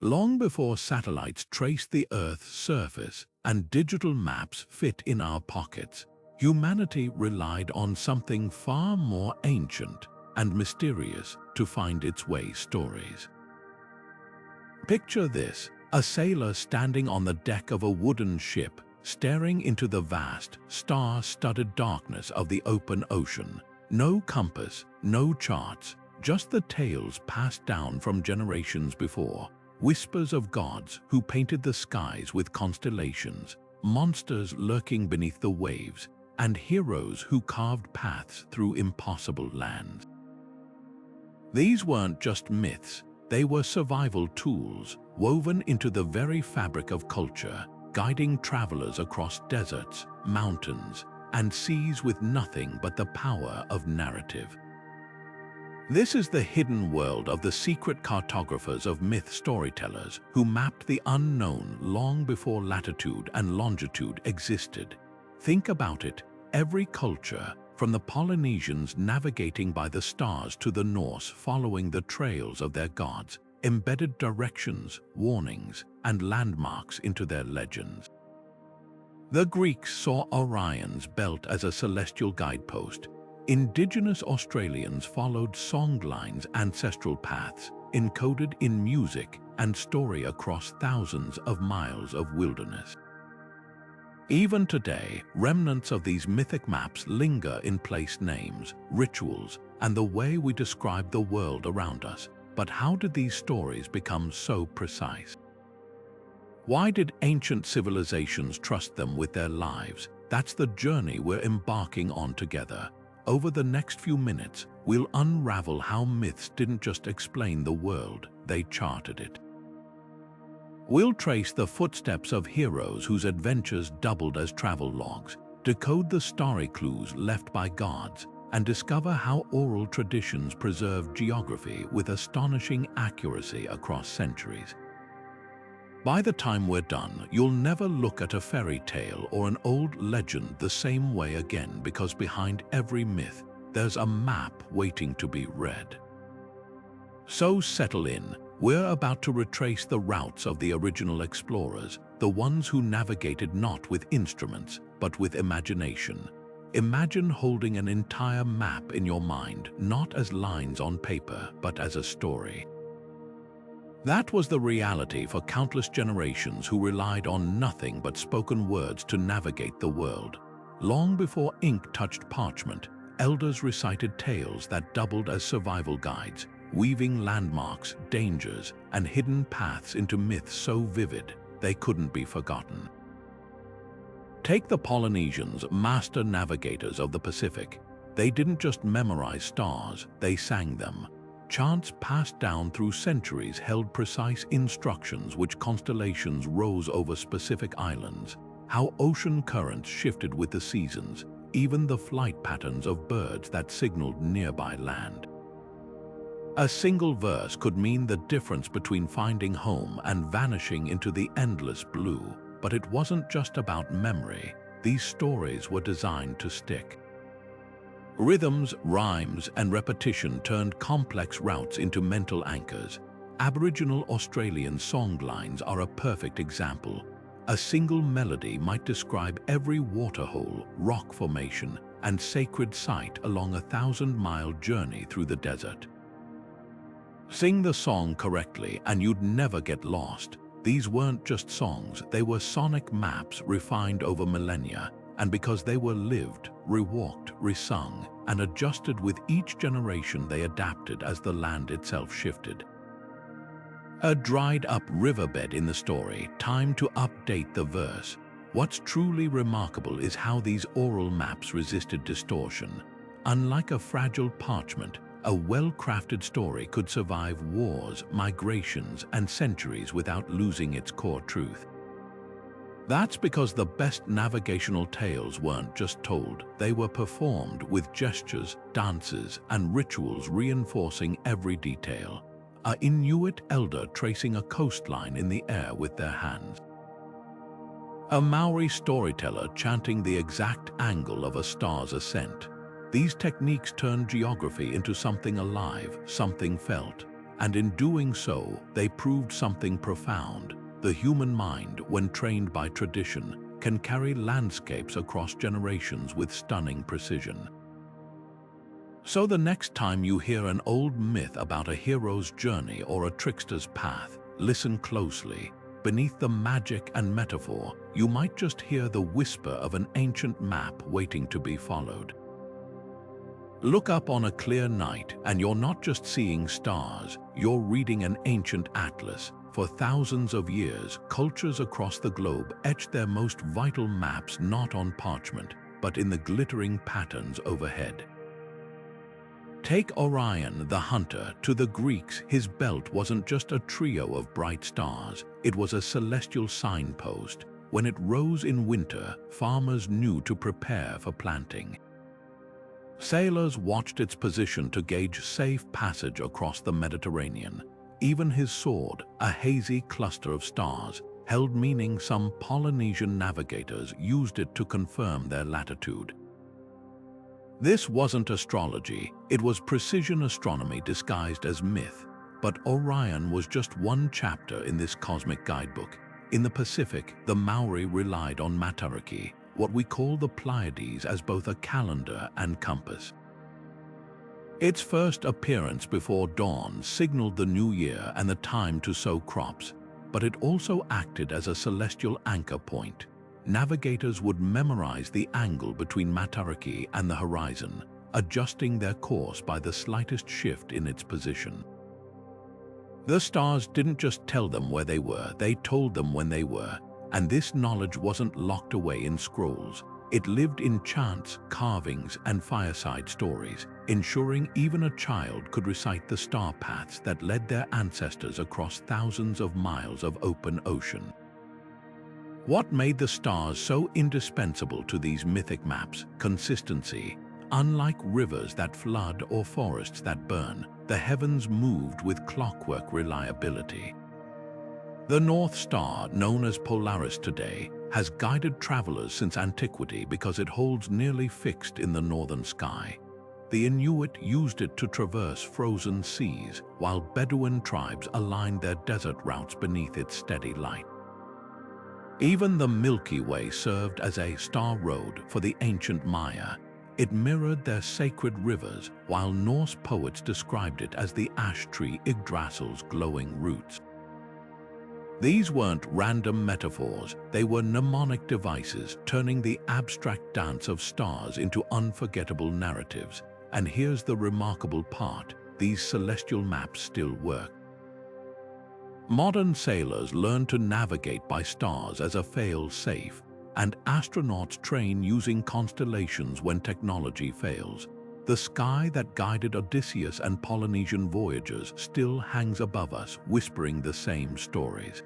Long before satellites traced the Earth's surface and digital maps fit in our pockets, humanity relied on something far more ancient and mysterious to find its way stories. Picture this, a sailor standing on the deck of a wooden ship, staring into the vast, star-studded darkness of the open ocean. No compass, no charts, just the tales passed down from generations before. Whispers of gods who painted the skies with constellations, monsters lurking beneath the waves, and heroes who carved paths through impossible lands. These weren't just myths, they were survival tools woven into the very fabric of culture, guiding travelers across deserts, mountains, and seas with nothing but the power of narrative. This is the hidden world of the secret cartographers of myth storytellers who mapped the unknown long before latitude and longitude existed. Think about it, every culture, from the Polynesians navigating by the stars to the Norse following the trails of their gods, embedded directions, warnings, and landmarks into their legends. The Greeks saw Orion's belt as a celestial guidepost. Indigenous Australians followed Songlines' ancestral paths, encoded in music and story across thousands of miles of wilderness. Even today, remnants of these mythic maps linger in place names, rituals, and the way we describe the world around us. But how did these stories become so precise? Why did ancient civilizations trust them with their lives? That's the journey we're embarking on together. Over the next few minutes, we'll unravel how myths didn't just explain the world, they charted it. We'll trace the footsteps of heroes whose adventures doubled as travel logs, decode the starry clues left by gods, and discover how oral traditions preserved geography with astonishing accuracy across centuries. By the time we're done, you'll never look at a fairy tale or an old legend the same way again, because behind every myth, there's a map waiting to be read. So settle in. We're about to retrace the routes of the original explorers, the ones who navigated not with instruments, but with imagination. Imagine holding an entire map in your mind, not as lines on paper, but as a story. That was the reality for countless generations who relied on nothing but spoken words to navigate the world. Long before ink touched parchment, elders recited tales that doubled as survival guides, weaving landmarks, dangers, and hidden paths into myths so vivid they couldn't be forgotten. Take the Polynesians, master navigators of the Pacific. They didn't just memorize stars, they sang them. Chants passed down through centuries held precise instructions which constellations rose over specific islands, how ocean currents shifted with the seasons, even the flight patterns of birds that signaled nearby land. A single verse could mean the difference between finding home and vanishing into the endless blue, but it wasn't just about memory. These stories were designed to stick. Rhythms, rhymes, and repetition turned complex routes into mental anchors. Aboriginal Australian songlines are a perfect example. A single melody might describe every waterhole, rock formation, and sacred site along a 1,000-mile journey through the desert. Sing the song correctly and you'd never get lost. These weren't just songs, they were sonic maps refined over millennia. And because they were lived, rewalked, resung, and adjusted with each generation, they adapted as the land itself shifted. A dried-up riverbed in the story, time to update the verse. What's truly remarkable is how these oral maps resisted distortion. Unlike a fragile parchment, a well-crafted story could survive wars, migrations, and centuries without losing its core truth. That's because the best navigational tales weren't just told, they were performed with gestures, dances, and rituals reinforcing every detail. An Inuit elder tracing a coastline in the air with their hands. A Maori storyteller chanting the exact angle of a star's ascent. These techniques turned geography into something alive, something felt. and in doing so, they proved something profound. The human mind, when trained by tradition, can carry landscapes across generations with stunning precision. So the next time you hear an old myth about a hero's journey or a trickster's path, listen closely. Beneath the magic and metaphor, you might just hear the whisper of an ancient map waiting to be followed. Look up on a clear night and you're not just seeing stars, you're reading an ancient atlas. For thousands of years, cultures across the globe etched their most vital maps not on parchment, but in the glittering patterns overhead. Take Orion the hunter. To the Greeks, his belt wasn't just a trio of bright stars, it was a celestial signpost. When it rose in winter, farmers knew to prepare for planting. Sailors watched its position to gauge safe passage across the Mediterranean. Even his sword, a hazy cluster of stars, held meaning. Some Polynesian navigators used it to confirm their latitude. This wasn't astrology, it was precision astronomy disguised as myth. But Orion was just one chapter in this cosmic guidebook. In the Pacific, the Maori relied on Matariki, what we call the Pleiades, as both a calendar and compass. Its first appearance before dawn signaled the new year and the time to sow crops, but it also acted as a celestial anchor point. Navigators would memorize the angle between Matariki and the horizon, adjusting their course by the slightest shift in its position. The stars didn't just tell them where they were, they told them when they were, and this knowledge wasn't locked away in scrolls. It lived in chants, carvings, and fireside stories, ensuring even a child could recite the star paths that led their ancestors across thousands of miles of open ocean. What made the stars so indispensable to these mythic maps? Consistency. Unlike rivers that flood or forests that burn, the heavens moved with clockwork reliability. The North Star, known as Polaris today, has guided travelers since antiquity because it holds nearly fixed in the northern sky. The Inuit used it to traverse frozen seas, while Bedouin tribes aligned their desert routes beneath its steady light. Even the Milky Way served as a star road for the ancient Maya. It mirrored their sacred rivers, while Norse poets described it as the ash tree Yggdrasil's glowing roots. These weren't random metaphors, they were mnemonic devices, turning the abstract dance of stars into unforgettable narratives. And here's the remarkable part, these celestial maps still work. Modern sailors learn to navigate by stars as a fail-safe, and astronauts train using constellations when technology fails. The sky that guided Odysseus and Polynesian voyagers still hangs above us, whispering the same stories.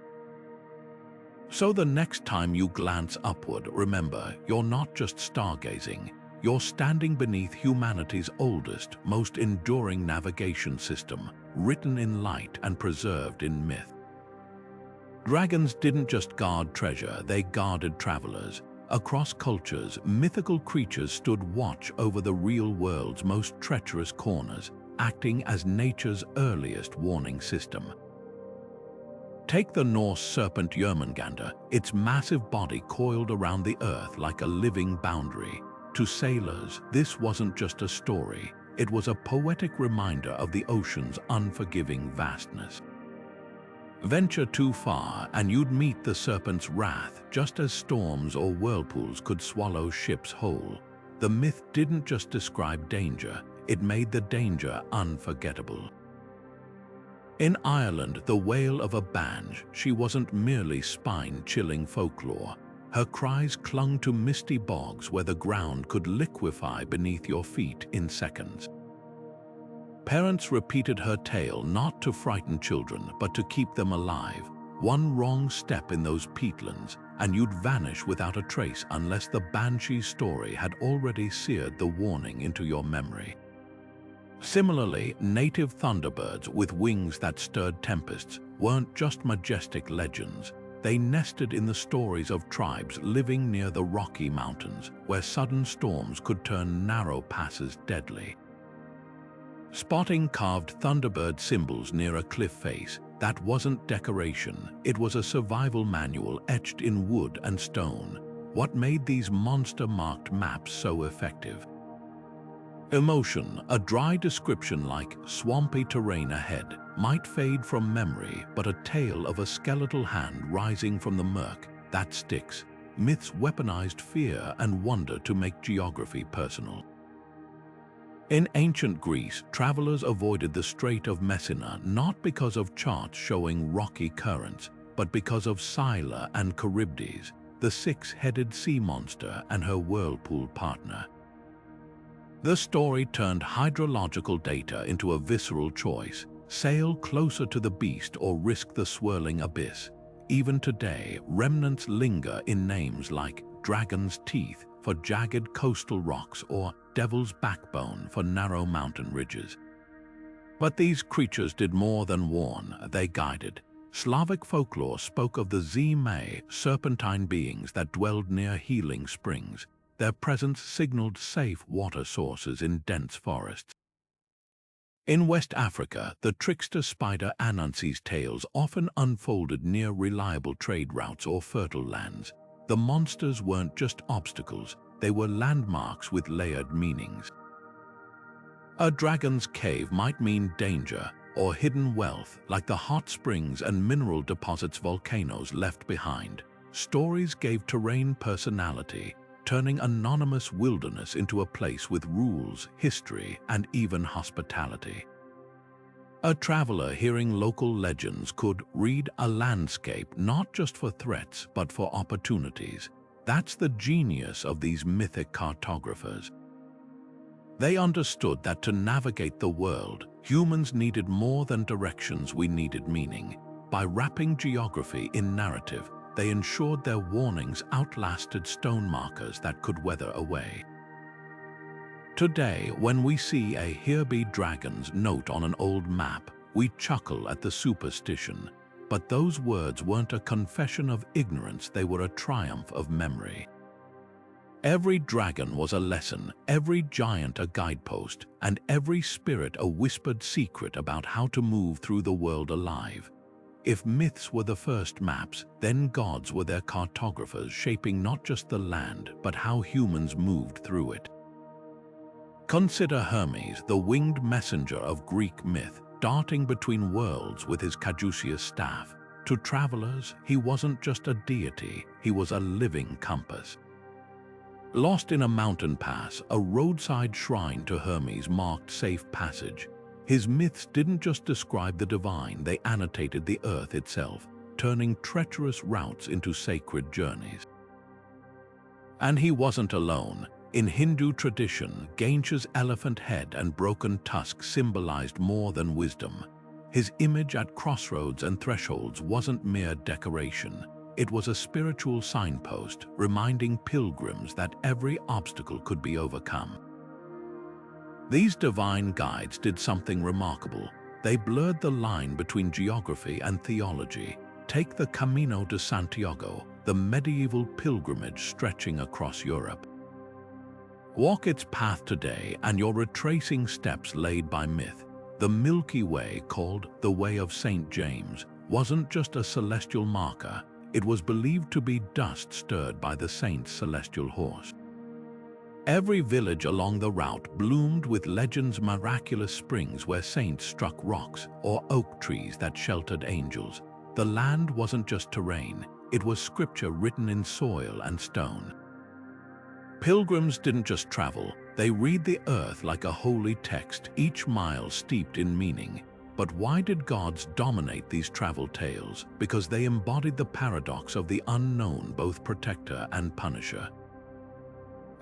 So the next time you glance upward, remember, you're not just stargazing. You're standing beneath humanity's oldest, most enduring navigation system, written in light and preserved in myth. Dragons didn't just guard treasure, they guarded travelers. Across cultures, mythical creatures stood watch over the real world's most treacherous corners, acting as nature's earliest warning system. Take the Norse serpent Jörmungandr, its massive body coiled around the earth like a living boundary. To sailors, this wasn't just a story, it was a poetic reminder of the ocean's unforgiving vastness. Venture too far and you'd meet the serpent's wrath, just as storms or whirlpools could swallow ships whole. The myth didn't just describe danger, it made the danger unforgettable. In Ireland, the wail of a banshee, she wasn't merely spine-chilling folklore. Her cries clung to misty bogs where the ground could liquefy beneath your feet in seconds. Parents repeated her tale not to frighten children, but to keep them alive. One wrong step in those peatlands, and you'd vanish without a trace unless the banshee's story had already seared the warning into your memory. Similarly, native thunderbirds with wings that stirred tempests weren't just majestic legends. They nested in the stories of tribes living near the Rocky Mountains, where sudden storms could turn narrow passes deadly. Spotting carved thunderbird symbols near a cliff face, that wasn't decoration, it was a survival manual etched in wood and stone. What made these monster-marked maps so effective? Emotion, a dry description like swampy terrain ahead, might fade from memory, but a tale of a skeletal hand rising from the murk, that sticks. Myths weaponized fear and wonder to make geography personal. In ancient Greece, travelers avoided the Strait of Messina not because of charts showing rocky currents, but because of Scylla and Charybdis, the six-headed sea monster and her whirlpool partner. The story turned hydrological data into a visceral choice: sail closer to the beast or risk the swirling abyss. Even today, remnants linger in names like Dragon's Teeth for jagged coastal rocks or Devil's Backbone for narrow mountain ridges. But these creatures did more than warn, they guided. Slavic folklore spoke of the Zime, serpentine beings that dwelled near healing springs. Their presence signaled safe water sources in dense forests. In West Africa, the trickster spider Anansi's tales often unfolded near reliable trade routes or fertile lands. The monsters weren't just obstacles, they were landmarks with layered meanings. A dragon's cave might mean danger or hidden wealth, like the hot springs and mineral deposits volcanoes left behind. Stories gave terrain personality, turning anonymous wilderness into a place with rules, history, and even hospitality. A traveler hearing local legends could read a landscape not just for threats but for opportunities. That's the genius of these mythic cartographers. They understood that to navigate the world, humans needed more than directions, we needed meaning. By wrapping geography in narrative, they ensured their warnings outlasted stone markers that could weather away. Today, when we see a "Here be dragons" note on an old map, we chuckle at the superstition. But those words weren't a confession of ignorance, they were a triumph of memory. Every dragon was a lesson, every giant a guidepost, and every spirit a whispered secret about how to move through the world alive. If myths were the first maps, then gods were their cartographers, shaping not just the land, but how humans moved through it. Consider Hermes, the winged messenger of Greek myth, darting between worlds with his caduceus staff. To travelers, he wasn't just a deity, he was a living compass. Lost in a mountain pass, a roadside shrine to Hermes marked safe passage. His myths didn't just describe the divine, they annotated the earth itself, turning treacherous routes into sacred journeys. And he wasn't alone. In Hindu tradition, Ganesha's elephant head and broken tusk symbolized more than wisdom. His image at crossroads and thresholds wasn't mere decoration. It was a spiritual signpost, reminding pilgrims that every obstacle could be overcome. These divine guides did something remarkable. They blurred the line between geography and theology. Take the Camino de Santiago, the medieval pilgrimage stretching across Europe. Walk its path today and you're retracing steps laid by myth. The Milky Way, called the Way of St. James, wasn't just a celestial marker. It was believed to be dust stirred by the saint's celestial horse. Every village along the route bloomed with legend's miraculous springs where saints struck rocks, or oak trees that sheltered angels. The land wasn't just terrain, it was scripture written in soil and stone. Pilgrims didn't just travel, they read the earth like a holy text, each mile steeped in meaning. But why did gods dominate these travel tales? Because they embodied the paradox of the unknown, both protector and punisher.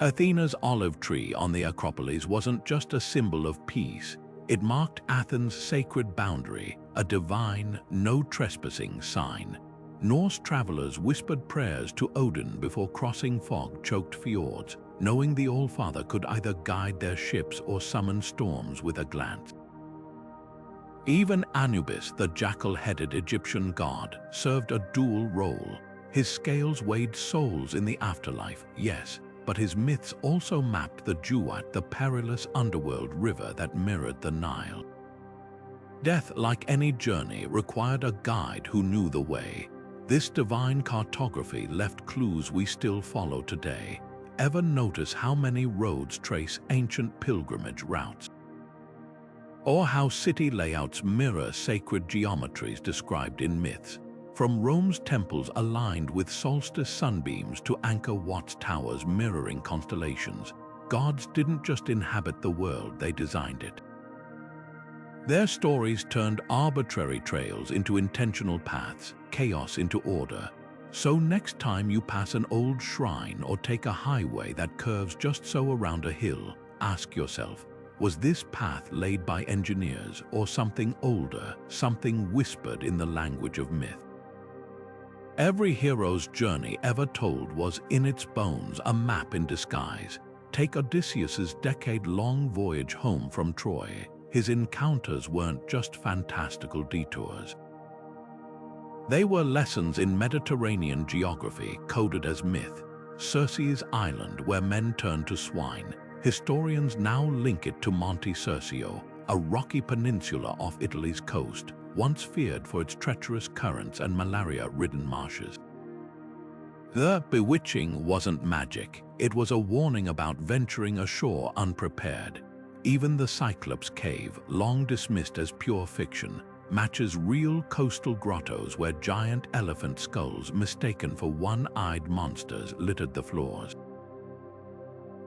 Athena's olive tree on the Acropolis wasn't just a symbol of peace. It marked Athens' sacred boundary, a divine, no trespassing sign. Norse travelers whispered prayers to Odin before crossing fog-choked fjords, knowing the All-Father could either guide their ships or summon storms with a glance. Even Anubis, the jackal-headed Egyptian god, served a dual role. His scales weighed souls in the afterlife, yes, but his myths also mapped the Duat, the perilous underworld river that mirrored the Nile. Death, like any journey, required a guide who knew the way. This divine cartography left clues we still follow today. Ever notice how many roads trace ancient pilgrimage routes? Or how city layouts mirror sacred geometries described in myths? From Rome's temples aligned with solstice sunbeams to Angkor Wat's towers mirroring constellations, gods didn't just inhabit the world, they designed it. Their stories turned arbitrary trails into intentional paths, chaos into order. So next time you pass an old shrine or take a highway that curves just so around a hill, ask yourself, was this path laid by engineers or something older, something whispered in the language of myth? Every hero's journey ever told was in its bones a map in disguise. Take Odysseus's decade-long voyage home from Troy. His encounters weren't just fantastical detours. They were lessons in Mediterranean geography coded as myth. Circe's island, where men turned to swine. Historians now link it to Monte Circeo, a rocky peninsula off Italy's coast, once feared for its treacherous currents and malaria-ridden marshes. The bewitching wasn't magic. It was a warning about venturing ashore unprepared. Even the Cyclops Cave, long dismissed as pure fiction, matches real coastal grottos where giant elephant skulls mistaken for one-eyed monsters littered the floors.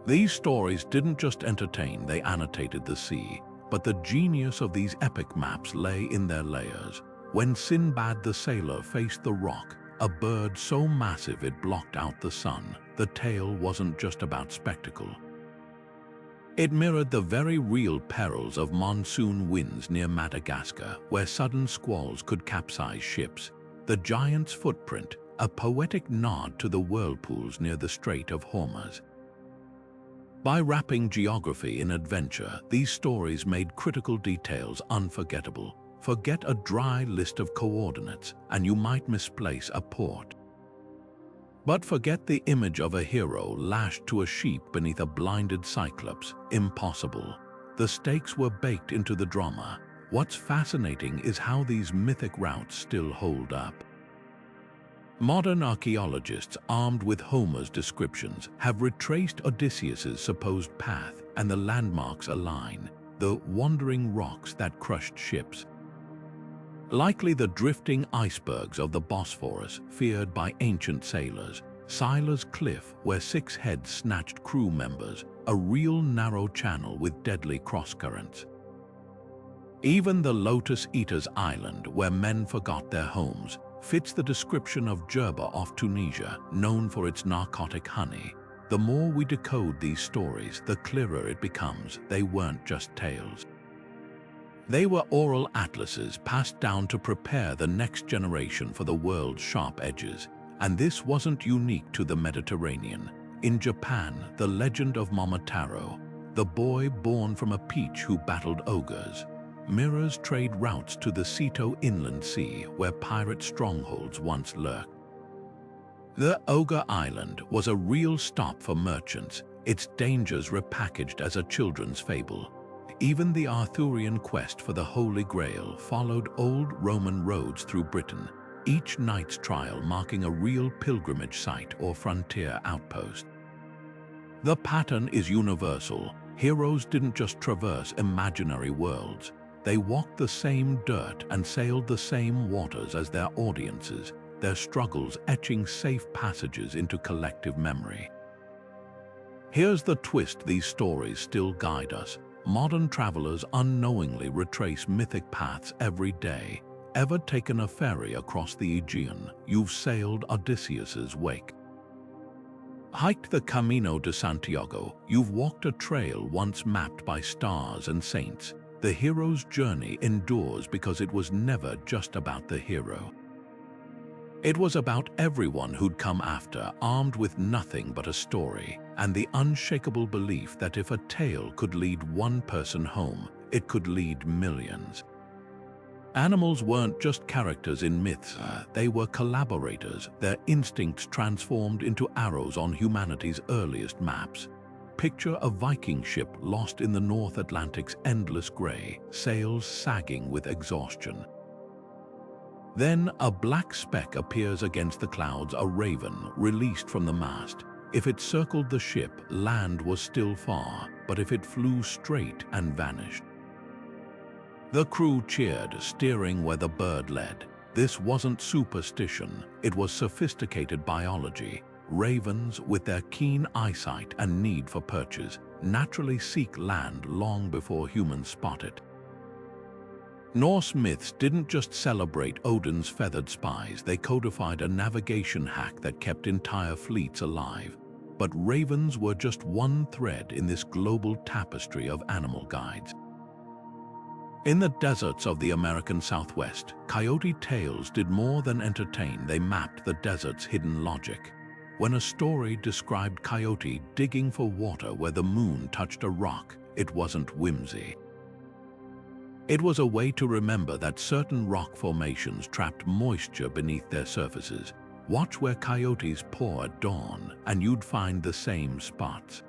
These stories didn't just entertain, they annotated the sea. But the genius of these epic maps lay in their layers. When Sinbad the sailor faced the rock, a bird so massive it blocked out the sun, the tale wasn't just about spectacle. It mirrored the very real perils of monsoon winds near Madagascar, where sudden squalls could capsize ships. The giant's footprint, a poetic nod to the whirlpools near the Strait of Hormuz. By wrapping geography in adventure, these stories made critical details unforgettable. Forget a dry list of coordinates, and you might misplace a port. But forget the image of a hero lashed to a sheep beneath a blinded Cyclops. Impossible. The stakes were baked into the drama. What's fascinating is how these mythic routes still hold up. Modern archaeologists, armed with Homer's descriptions, have retraced Odysseus's supposed path, and the landmarks align, the wandering rocks that crushed ships. Likely the drifting icebergs of the Bosphorus, feared by ancient sailors. Scylla's Cliff, where 6 heads snatched crew members, a real narrow channel with deadly crosscurrents. Even the Lotus Eaters Island, where men forgot their homes, fits the description of Jerba off Tunisia, known for its narcotic honey. The more we decode these stories, the clearer it becomes they weren't just tales. They were oral atlases passed down to prepare the next generation for the world's sharp edges. And this wasn't unique to the Mediterranean. In Japan, the legend of Momotaro, the boy born from a peach who battled ogres, mirrors trade routes to the Seto Inland Sea, where pirate strongholds once lurked. The Ogre Island was a real stop for merchants, its dangers repackaged as a children's fable. Even the Arthurian quest for the Holy Grail followed old Roman roads through Britain, each knight's trial marking a real pilgrimage site or frontier outpost. The pattern is universal. Heroes didn't just traverse imaginary worlds. They walked the same dirt and sailed the same waters as their audiences, their struggles etching safe passages into collective memory. Here's the twist: these stories still guide us. Modern travelers unknowingly retrace mythic paths every day. Ever taken a ferry across the Aegean? You've sailed Odysseus's wake. Hiked the Camino de Santiago? You've walked a trail once mapped by stars and saints. The hero's journey endures because it was never just about the hero. It was about everyone who'd come after, armed with nothing but a story, and the unshakable belief that if a tale could lead one person home, it could lead millions. Animals weren't just characters in myths, they were collaborators, their instincts transformed into arrows on humanity's earliest maps. Picture a Viking ship lost in the North Atlantic's endless grey, sails sagging with exhaustion. Then a black speck appears against the clouds, a raven released from the mast. If it circled the ship, land was still far, but if it flew straight and vanished. The crew cheered, steering where the bird led. This wasn't superstition, it was sophisticated biology. Ravens, with their keen eyesight and need for perches, naturally seek land long before humans spot it. Norse myths didn't just celebrate Odin's feathered spies, they codified a navigation hack that kept entire fleets alive. But ravens were just one thread in this global tapestry of animal guides. In the deserts of the American Southwest, coyote tales did more than entertain, they mapped the desert's hidden logic. When a story described coyote digging for water where the moon touched a rock, it wasn't whimsy. It was a way to remember that certain rock formations trapped moisture beneath their surfaces. Watch where coyotes paw at dawn, and you'd find the same spots.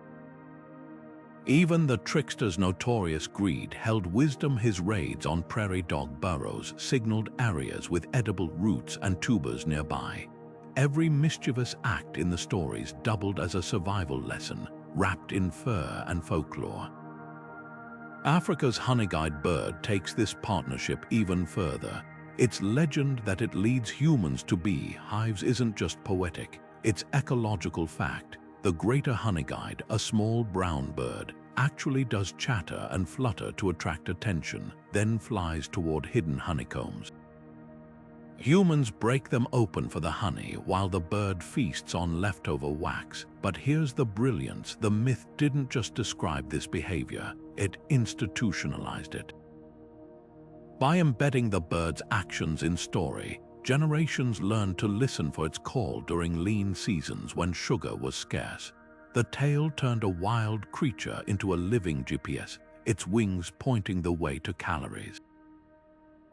Even the trickster's notorious greed held wisdom. His raids on prairie dog burrows signaled areas with edible roots and tubers nearby. Every mischievous act in the stories doubled as a survival lesson, wrapped in fur and folklore. Africa's honey-eyed bird takes this partnership even further. Its legend that it leads humans to beehives isn't just poetic, it's ecological fact. The greater honey-eyed, a small brown bird, actually does chatter and flutter to attract attention, then flies toward hidden honeycombs. Humans break them open for the honey while the bird feasts on leftover wax. But here's the brilliance: the myth didn't just describe this behavior, it institutionalized it. By embedding the bird's actions in story, generations learned to listen for its call during lean seasons when sugar was scarce. The tale turned a wild creature into a living GPS, its wings pointing the way to calories.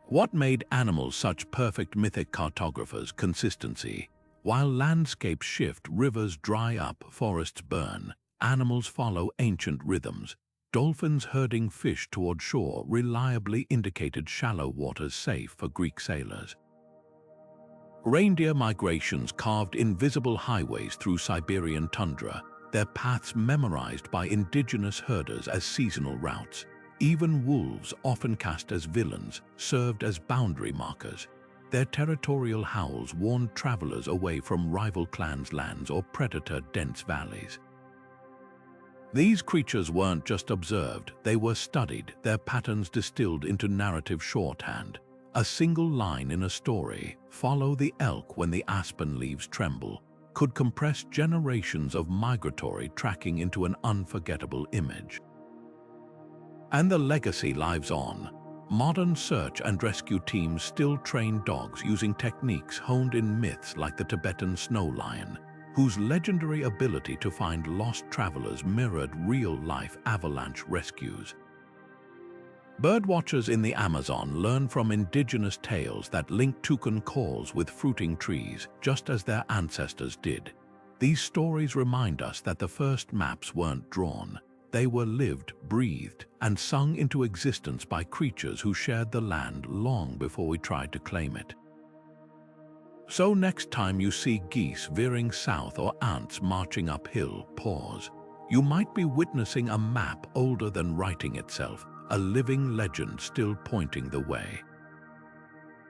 What made animals such perfect mythic cartographers? Consistency. While landscapes shift, rivers dry up, forests burn, animals follow ancient rhythms. Dolphins herding fish toward shore reliably indicated shallow waters safe for Greek sailors. Reindeer migrations carved invisible highways through Siberian tundra, their paths memorized by indigenous herders as seasonal routes. Even wolves, often cast as villains, served as boundary markers. Their territorial howls warned travelers away from rival clans' lands or predator-dense valleys. These creatures weren't just observed, they were studied, their patterns distilled into narrative shorthand. A single line in a story, "Follow the elk when the aspen leaves tremble," could compress generations of migratory tracking into an unforgettable image. And the legacy lives on. Modern search and rescue teams still train dogs using techniques honed in myths like the Tibetan snow lion, whose legendary ability to find lost travelers mirrored real-life avalanche rescues. Birdwatchers in the Amazon learn from indigenous tales that link toucan calls with fruiting trees, just as their ancestors did. These stories remind us that the first maps weren't drawn. They were lived, breathed, and sung into existence by creatures who shared the land long before we tried to claim it. So next time you see geese veering south or ants marching uphill, pause. You might be witnessing a map older than writing itself, a living legend still pointing the way.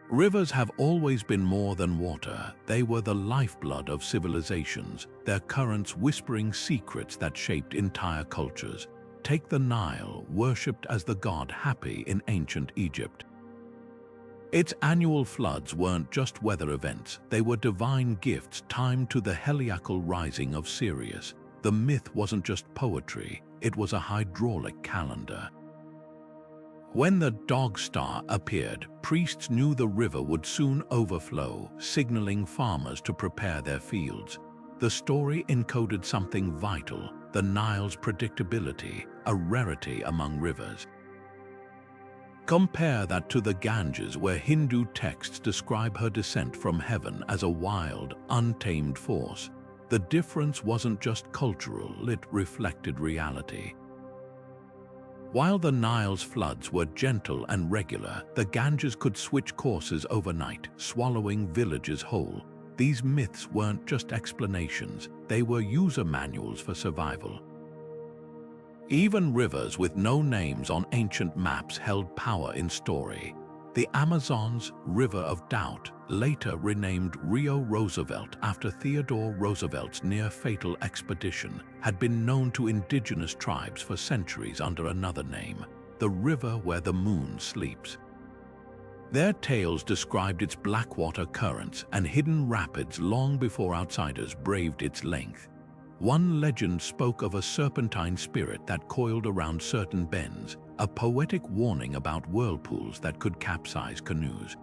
Rivers have always been more than water. They were the lifeblood of civilizations, their currents whispering secrets that shaped entire cultures. Take the Nile, worshipped as the god Hapi in ancient Egypt. Its annual floods weren't just weather events, they were divine gifts timed to the heliacal rising of Sirius. The myth wasn't just poetry, it was a hydraulic calendar. When the dog star appeared, priests knew the river would soon overflow, signaling farmers to prepare their fields. The story encoded something vital: the Nile's predictability, a rarity among rivers. Compare that to the Ganges, where Hindu texts describe her descent from heaven as a wild, untamed force. The difference wasn't just cultural, it reflected reality. While the Nile's floods were gentle and regular, the Ganges could switch courses overnight, swallowing villages whole. These myths weren't just explanations, they were user manuals for survival. Even rivers with no names on ancient maps held power in story. The Amazon's River of Doubt, later renamed Rio Roosevelt after Theodore Roosevelt's near-fatal expedition, had been known to indigenous tribes for centuries under another name, the river where the moon sleeps. Their tales described its blackwater currents and hidden rapids long before outsiders braved its length. One legend spoke of a serpentine spirit that coiled around certain bends, a poetic warning about whirlpools that could capsize canoes.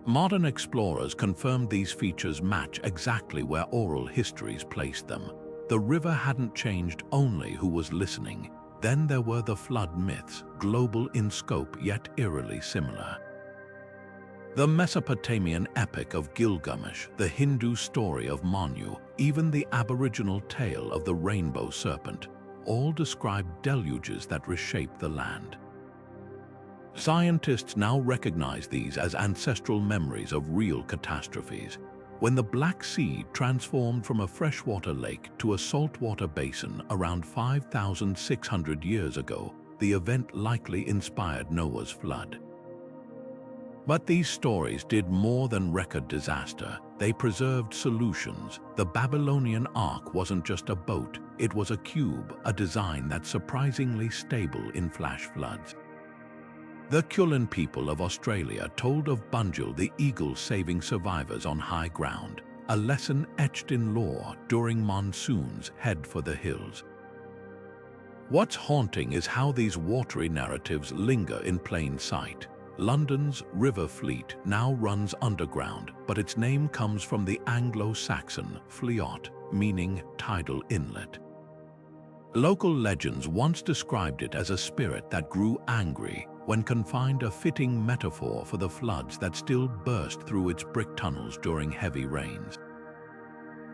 Modern explorers confirmed these features match exactly where oral histories placed them. The river hadn't changed, only who was listening. Then there were the flood myths, global in scope yet eerily similar. The Mesopotamian epic of Gilgamesh, the Hindu story of Manu, even the Aboriginal tale of the rainbow serpent, all describe deluges that reshape the land. Scientists now recognize these as ancestral memories of real catastrophes. When the Black Sea transformed from a freshwater lake to a saltwater basin around 5,600 years ago, the event likely inspired Noah's flood. But these stories did more than record disaster. They preserved solutions. The Babylonian Ark wasn't just a boat, it was a cube, a design that's surprisingly stable in flash floods. The Kulin people of Australia told of Bunjil the eagle saving survivors on high ground, a lesson etched in lore. During monsoons, head for the hills. What's haunting is how these watery narratives linger in plain sight. London's river fleet now runs underground, but its name comes from the Anglo-Saxon fliot, meaning tidal inlet. Local legends once described it as a spirit that grew angry when confined, a fitting metaphor for the floods that still burst through its brick tunnels during heavy rains.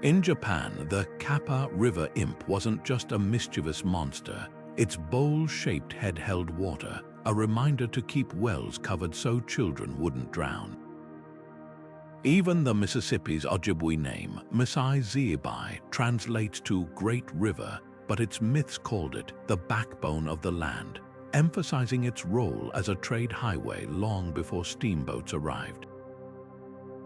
In Japan, the Kappa River imp wasn't just a mischievous monster. Its bowl-shaped head held water, a reminder to keep wells covered so children wouldn't drown. Even the Mississippi's Ojibwe name, Misai-Ziibai, translates to Great River, but its myths called it the backbone of the land, emphasizing its role as a trade highway long before steamboats arrived.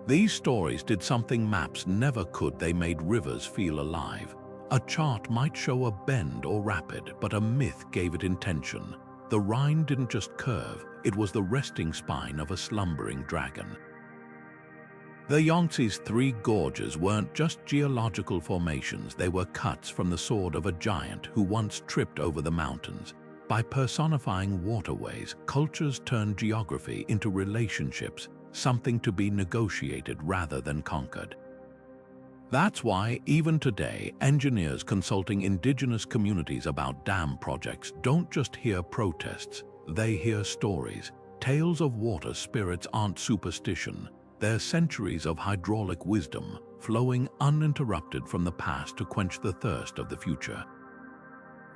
These stories did something maps never could. They made rivers feel alive. A chart might show a bend or rapid, but a myth gave it intention. The Rhine didn't just curve, it was the resting spine of a slumbering dragon. The Yangtze's three gorges weren't just geological formations, they were cuts from the sword of a giant who once tripped over the mountains. By personifying waterways, cultures turned geography into relationships, something to be negotiated rather than conquered. That's why, even today, engineers consulting indigenous communities about dam projects don't just hear protests, they hear stories. Tales of water spirits aren't superstition, they're centuries of hydraulic wisdom, flowing uninterrupted from the past to quench the thirst of the future.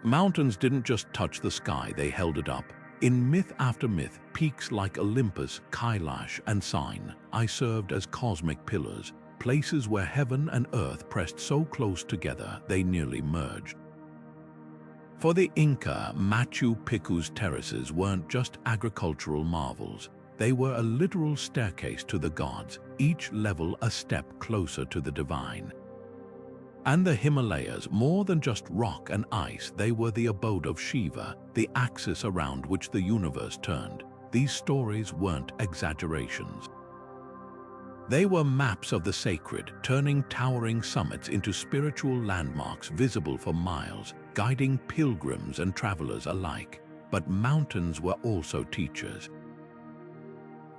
Mountains didn't just touch the sky, they held it up. In myth after myth, peaks like Olympus, Kailash, and Sinai served as cosmic pillars, places where heaven and earth pressed so close together they nearly merged. For the Inca, Machu Picchu's terraces weren't just agricultural marvels. They were a literal staircase to the gods, each level a step closer to the divine. And the Himalayas, more than just rock and ice, they were the abode of Shiva, the axis around which the universe turned. These stories weren't exaggerations. They were maps of the sacred, turning towering summits into spiritual landmarks visible for miles, guiding pilgrims and travelers alike. But mountains were also teachers.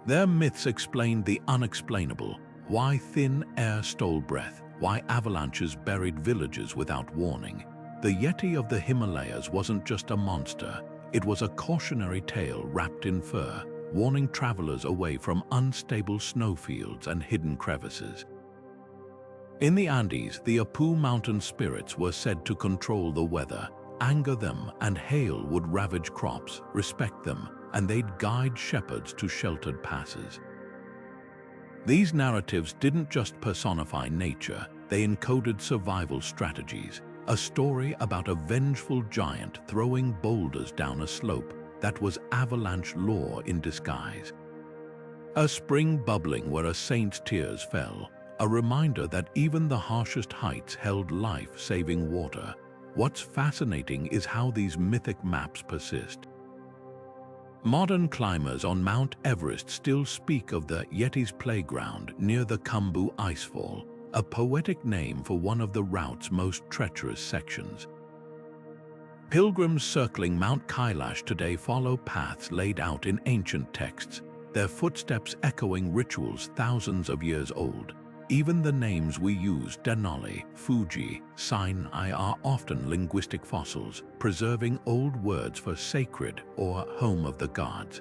Their myths explained the unexplainable, why thin air stole breath, why avalanches buried villages without warning. The Yeti of the Himalayas wasn't just a monster, It was a cautionary tale wrapped in fur, warning travelers away from unstable snowfields and hidden crevices. In the Andes, the Apu mountain spirits were said to control the weather, anger them, and hail would ravage crops. Respect them, and they'd guide shepherds to sheltered passes. These narratives didn't just personify nature, they encoded survival strategies, a story about a vengeful giant throwing boulders down a slope that was avalanche lore in disguise. A spring bubbling where a saint's tears fell, a reminder that even the harshest heights held life-saving water. What's fascinating is how these mythic maps persist. Modern climbers on Mount Everest still speak of the Yeti's playground near the Khumbu icefall, a poetic name for one of the route's most treacherous sections. Pilgrims circling Mount Kailash today follow paths laid out in ancient texts, their footsteps echoing rituals thousands of years old. Even the names we use, Denali, Fuji, Sinai, are often linguistic fossils, preserving old words for sacred or home of the gods.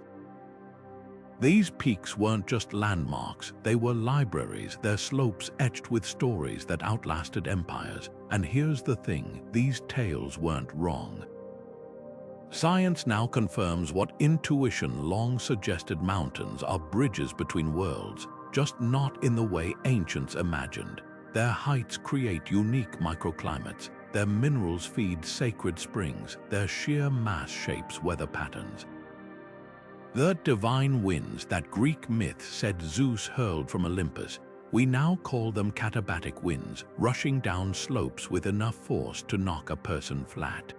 These peaks weren't just landmarks, they were libraries, their slopes etched with stories that outlasted empires. And here's the thing, these tales weren't wrong. Science now confirms what intuition long suggested: mountains are bridges between worlds, just not in the way ancients imagined. Their heights create unique microclimates, their minerals feed sacred springs, their sheer mass shapes weather patterns. The divine winds that Greek myth said Zeus hurled from Olympus, we now call them katabatic winds, rushing down slopes with enough force to knock a person flat.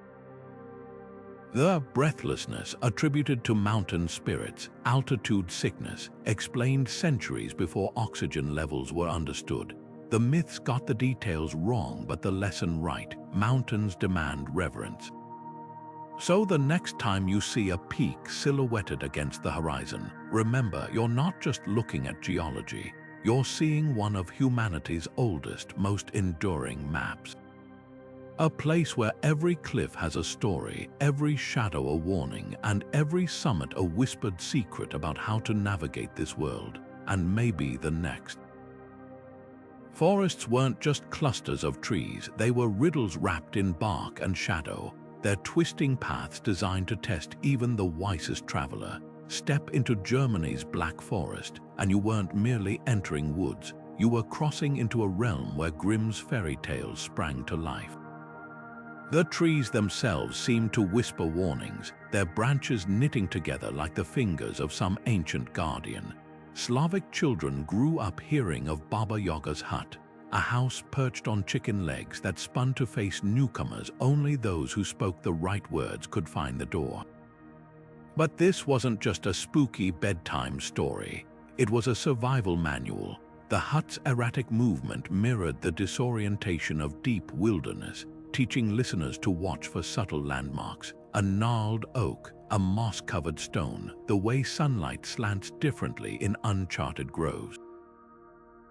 The breathlessness attributed to mountain spirits, altitude sickness, explained centuries before oxygen levels were understood. The myths got the details wrong, but the lesson right. Mountains demand reverence. So the next time you see a peak silhouetted against the horizon, remember, you're not just looking at geology, you're seeing one of humanity's oldest, most enduring maps. A place where every cliff has a story, every shadow a warning, and every summit a whispered secret about how to navigate this world, and maybe the next. Forests weren't just clusters of trees, they were riddles wrapped in bark and shadow, their twisting paths designed to test even the wisest traveler. Step into Germany's Black Forest, and you weren't merely entering woods, you were crossing into a realm where Grimm's fairy tales sprang to life. The trees themselves seemed to whisper warnings, their branches knitting together like the fingers of some ancient guardian. Slavic children grew up hearing of Baba Yaga's hut, a house perched on chicken legs that spun to face newcomers. Only those who spoke the right words could find the door. But this wasn't just a spooky bedtime story. It was a survival manual. The hut's erratic movement mirrored the disorientation of deep wilderness, teaching listeners to watch for subtle landmarks. A gnarled oak, a moss-covered stone, the way sunlight slants differently in uncharted groves.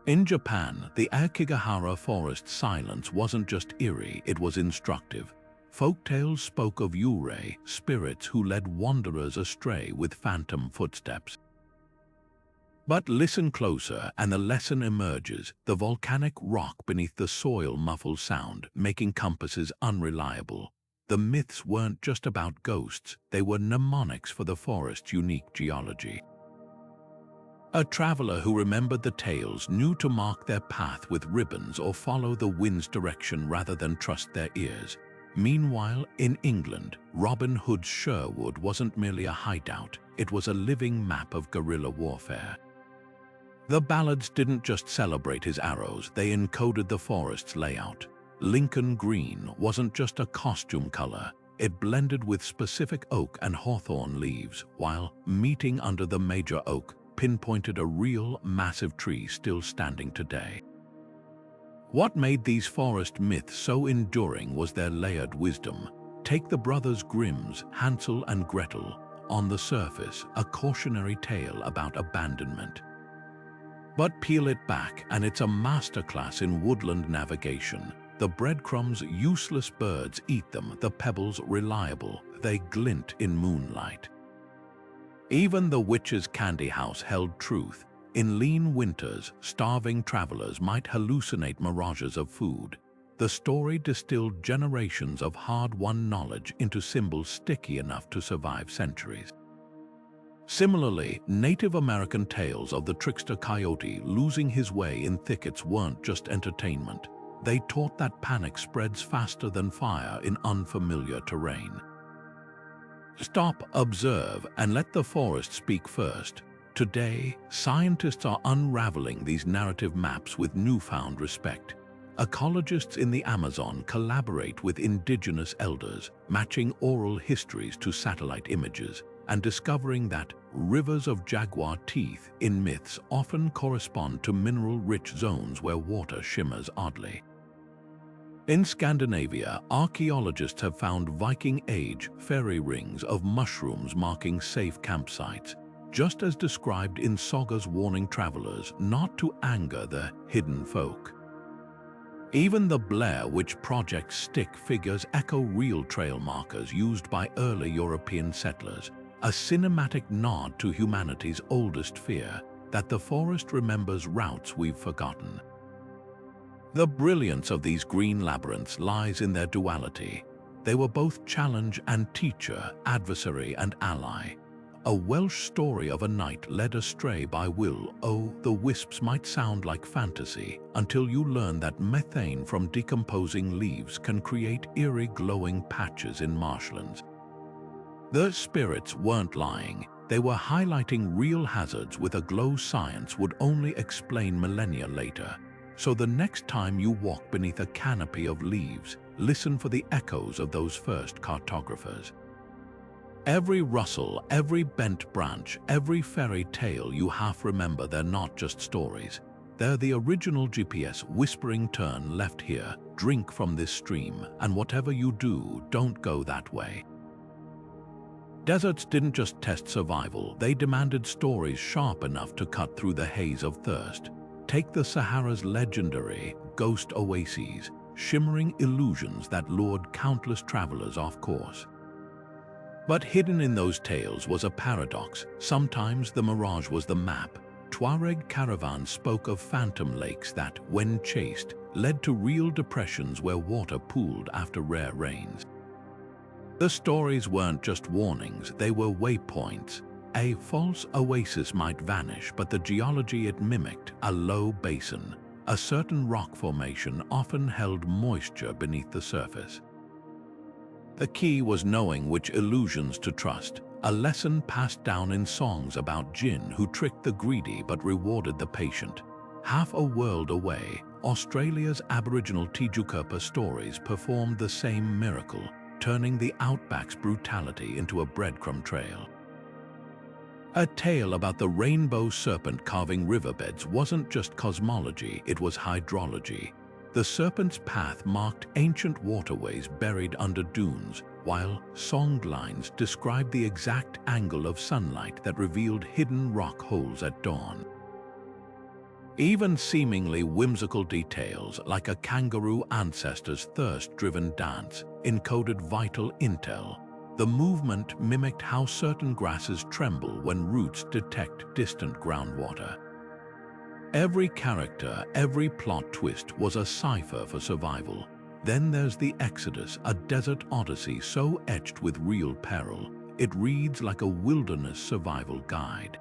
In Japan, the Aokigahara forest silence wasn't just eerie, it was instructive. Folktales spoke of yurei, spirits who led wanderers astray with phantom footsteps. But listen closer, and the lesson emerges. The volcanic rock beneath the soil muffles sound, making compasses unreliable. The myths weren't just about ghosts, they were mnemonics for the forest's unique geology. A traveler who remembered the tales knew to mark their path with ribbons or follow the wind's direction rather than trust their ears. Meanwhile, in England, Robin Hood's Sherwood wasn't merely a hideout, it was a living map of guerrilla warfare. The ballads didn't just celebrate his arrows, they encoded the forest's layout. Lincoln green wasn't just a costume color, it blended with specific oak and hawthorn leaves, while meeting under the major oak pinpointed a real, massive tree still standing today. What made these forest myths so enduring was their layered wisdom. Take the brothers Grimm's Hansel and Gretel. On the surface, a cautionary tale about abandonment. But peel it back, and it's a masterclass in woodland navigation. The breadcrumbs useless birds eat them, the pebbles reliable, they glint in moonlight. Even the witch's candy house held truth. In lean winters, starving travelers might hallucinate mirages of food. The story distilled generations of hard-won knowledge into symbols sticky enough to survive centuries. Similarly, Native American tales of the trickster coyote losing his way in thickets weren't just entertainment. They taught that panic spreads faster than fire in unfamiliar terrain. Stop, observe, and let the forest speak first. Today, scientists are unraveling these narrative maps with newfound respect. Ecologists in the Amazon collaborate with indigenous elders, matching oral histories to satellite images, and discovering that rivers of jaguar teeth in myths often correspond to mineral-rich zones where water shimmers oddly. In Scandinavia, archaeologists have found Viking-age fairy rings of mushrooms marking safe campsites, just as described in sagas warning travelers not to anger the hidden folk. Even the Blair Witch Project's stick figures echo real trail markers used by early European settlers, a cinematic nod to humanity's oldest fear, that the forest remembers routes we've forgotten. The brilliance of these green labyrinths lies in their duality. They were both challenge and teacher, adversary and ally. A Welsh story of a knight led astray by will. Oh, the wisps might sound like fantasy until you learn that methane from decomposing leaves can create eerie glowing patches in marshlands. The spirits weren't lying. They were highlighting real hazards with a glow science would only explain millennia later. So the next time you walk beneath a canopy of leaves, listen for the echoes of those first cartographers. Every rustle, every bent branch, every fairy tale you half remember, they're not just stories. They're the original GPS whispering, turn left here, drink from this stream, and whatever you do, don't go that way. Deserts didn't just test survival, they demanded stories sharp enough to cut through the haze of thirst. Take the Sahara's legendary ghost oases, shimmering illusions that lured countless travelers off course. But hidden in those tales was a paradox. Sometimes the mirage was the map. Tuareg caravans spoke of phantom lakes that, when chased, led to real depressions where water pooled after rare rains. The stories weren't just warnings, they were waypoints. A false oasis might vanish, but the geology it mimicked, a low basin, a certain rock formation often held moisture beneath the surface. The key was knowing which illusions to trust, a lesson passed down in songs about jinn who tricked the greedy but rewarded the patient. Half a world away, Australia's Aboriginal Tijucurpa stories performed the same miracle, turning the outback's brutality into a breadcrumb trail. A tale about the rainbow serpent carving riverbeds wasn't just cosmology, it was hydrology. The serpent's path marked ancient waterways buried under dunes, while songlines described the exact angle of sunlight that revealed hidden rock holes at dawn. Even seemingly whimsical details, like a kangaroo ancestor's thirst-driven dance, encoded vital intel. The movement mimicked how certain grasses tremble when roots detect distant groundwater. Every character, every plot twist was a cipher for survival. Then there's the Exodus, a desert odyssey so etched with real peril, it reads like a wilderness survival guide.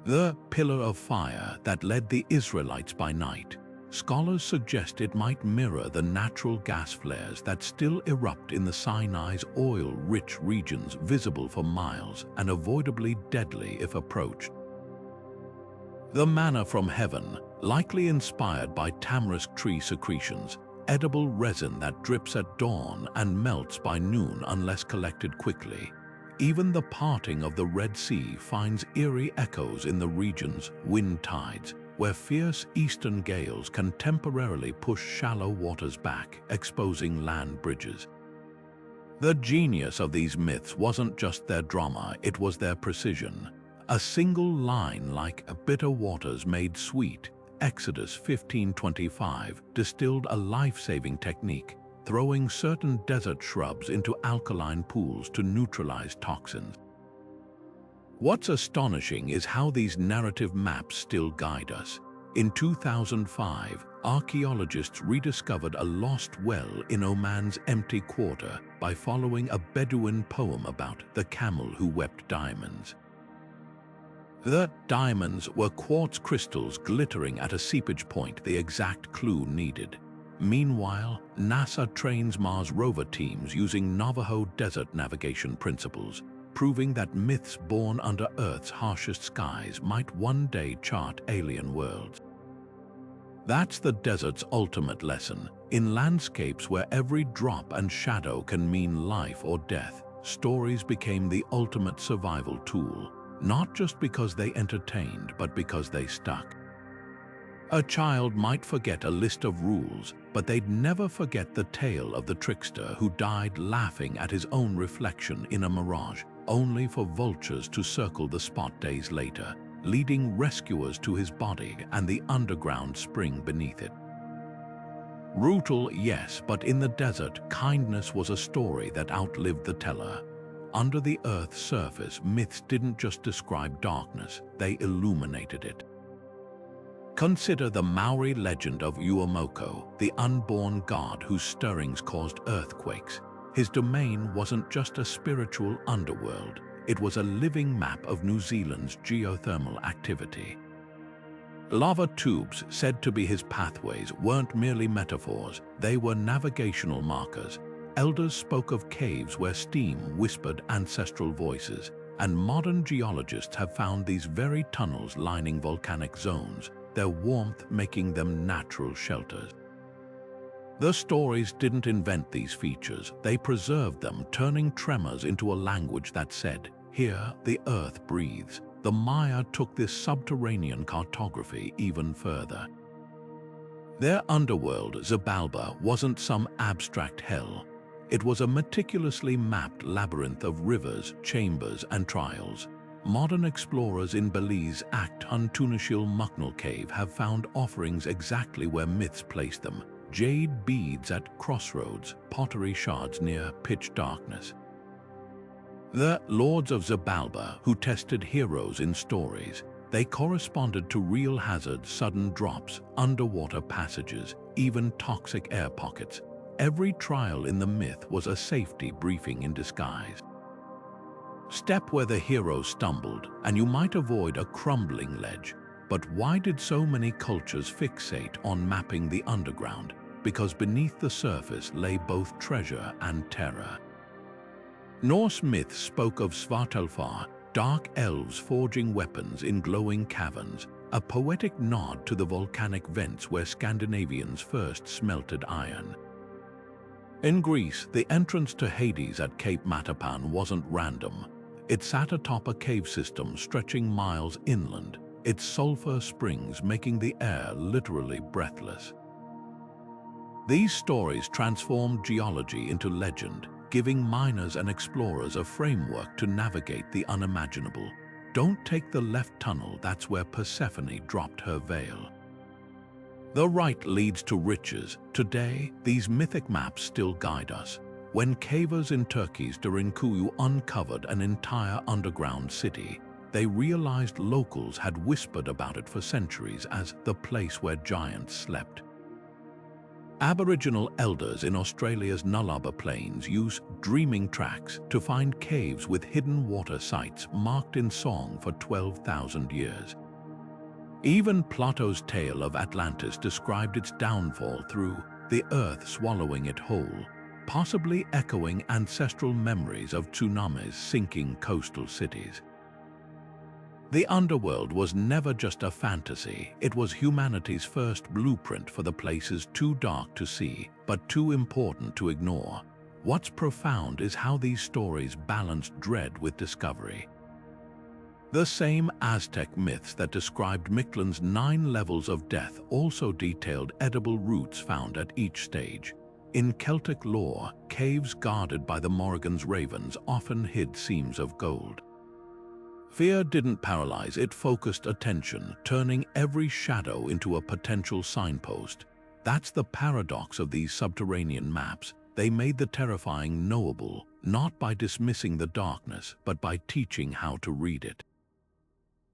The pillar of fire that led the Israelites by night. Scholars suggest it might mirror the natural gas flares that still erupt in the Sinai's oil-rich regions, visible for miles and avoidably deadly if approached. The manna from heaven, likely inspired by tamarisk tree secretions, edible resin that drips at dawn and melts by noon unless collected quickly. Even the parting of the Red Sea finds eerie echoes in the region's wind tides, where fierce eastern gales can temporarily push shallow waters back, exposing land bridges. The genius of these myths wasn't just their drama, it was their precision. A single line like bitter waters made sweet, Exodus 15:25 distilled a life-saving technique, throwing certain desert shrubs into alkaline pools to neutralize toxins. What's astonishing is how these narrative maps still guide us. In 2005, archaeologists rediscovered a lost well in Oman's empty quarter by following a Bedouin poem about the camel who wept diamonds. The diamonds were quartz crystals glittering at a seepage point, the exact clue needed. Meanwhile, NASA trains Mars rover teams using Navajo desert navigation principles, proving that myths born under Earth's harshest skies might one day chart alien worlds. That's the desert's ultimate lesson. In landscapes where every drop and shadow can mean life or death, stories became the ultimate survival tool, not just because they entertained, but because they stuck. A child might forget a list of rules, but they'd never forget the tale of the trickster who died laughing at his own reflection in a mirage, only for vultures to circle the spot days later, leading rescuers to his body and the underground spring beneath it. Brutal, yes, but in the desert, kindness was a story that outlived the teller. Under the Earth's surface, myths didn't just describe darkness, they illuminated it. Consider the Maori legend of Uamoko, the unborn god whose stirrings caused earthquakes. His domain wasn't just a spiritual underworld, it was a living map of New Zealand's geothermal activity. Lava tubes, said to be his pathways, weren't merely metaphors, they were navigational markers. Elders spoke of caves where steam whispered ancestral voices, and modern geologists have found these very tunnels lining volcanic zones, their warmth making them natural shelters. The stories didn't invent these features, they preserved them, turning tremors into a language that said, "Here the earth breathes." The Maya took this subterranean cartography even further. Their underworld, Xibalba, wasn't some abstract hell. It was a meticulously mapped labyrinth of rivers, chambers, and trials. Modern explorers in Belize Tunishil Mucknell Cave have found offerings exactly where myths placed them. Jade beads at crossroads, pottery shards near pitch darkness. The Lords of Xibalba, who tested heroes in stories, they corresponded to real hazards, sudden drops, underwater passages, even toxic air pockets. Every trial in the myth was a safety briefing in disguise. Step where the hero stumbled, and you might avoid a crumbling ledge. But why did so many cultures fixate on mapping the underground? Because beneath the surface lay both treasure and terror. Norse myths spoke of Svartalfar, dark elves forging weapons in glowing caverns, a poetic nod to the volcanic vents where Scandinavians first smelted iron. In Greece, the entrance to Hades at Cape Matapan wasn't random. It sat atop a cave system stretching miles inland, its sulfur springs making the air literally breathless. These stories transformed geology into legend, giving miners and explorers a framework to navigate the unimaginable. Don't take the left tunnel, that's where Persephone dropped her veil. The right leads to riches. Today, these mythic maps still guide us. When cavers in Turkey's Derinkuyu uncovered an entire underground city, they realized locals had whispered about it for centuries as the place where giants slept. Aboriginal elders in Australia's Nullarbor Plains use dreaming tracks to find caves with hidden water sites marked in song for 12,000 years. Even Plato's tale of Atlantis described its downfall through the earth swallowing it whole, possibly echoing ancestral memories of tsunamis sinking coastal cities. The underworld was never just a fantasy, it was humanity's first blueprint for the places too dark to see, but too important to ignore. What's profound is how these stories balanced dread with discovery. The same Aztec myths that described Mictlan's 9 levels of death also detailed edible roots found at each stage. In Celtic lore, caves guarded by the Morrigan's ravens often hid seams of gold. Fear didn't paralyze, it focused attention, turning every shadow into a potential signpost. That's the paradox of these subterranean maps. They made the terrifying knowable, not by dismissing the darkness, but by teaching how to read it.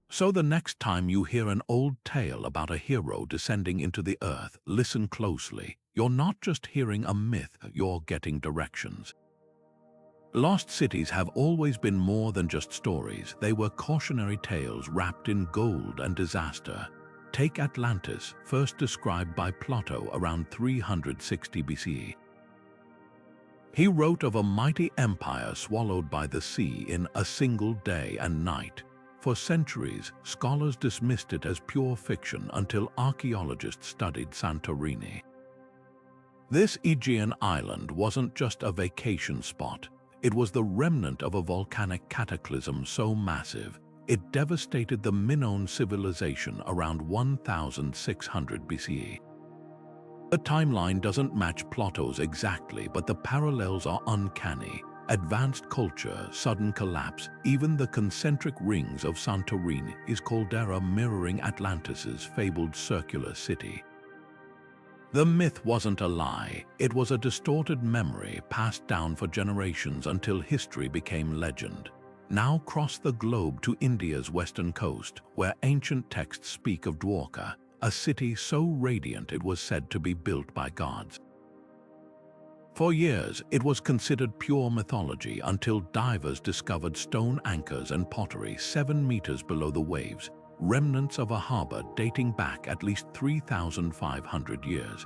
So the next time you hear an old tale about a hero descending into the earth, listen closely. You're not just hearing a myth, you're getting directions. Lost cities have always been more than just stories. They were cautionary tales wrapped in gold and disaster. Take Atlantis, first described by Plato around 360 BCE. He wrote of a mighty empire swallowed by the sea in a single day and night. For centuries, scholars dismissed it as pure fiction until archaeologists studied Santorini. This Aegean island wasn't just a vacation spot. It was the remnant of a volcanic cataclysm so massive, it devastated the Minoan civilization around 1600 BCE. The timeline doesn't match Plato's exactly, but the parallels are uncanny. Advanced culture, sudden collapse, even the concentric rings of Santorini's caldera mirroring Atlantis's fabled circular city. The myth wasn't a lie, it was a distorted memory passed down for generations until history became legend. Now cross the globe to India's western coast, where ancient texts speak of Dwarka, a city so radiant it was said to be built by gods. For years, it was considered pure mythology until divers discovered stone anchors and pottery 7 meters below the waves, remnants of a harbor dating back at least 3,500 years.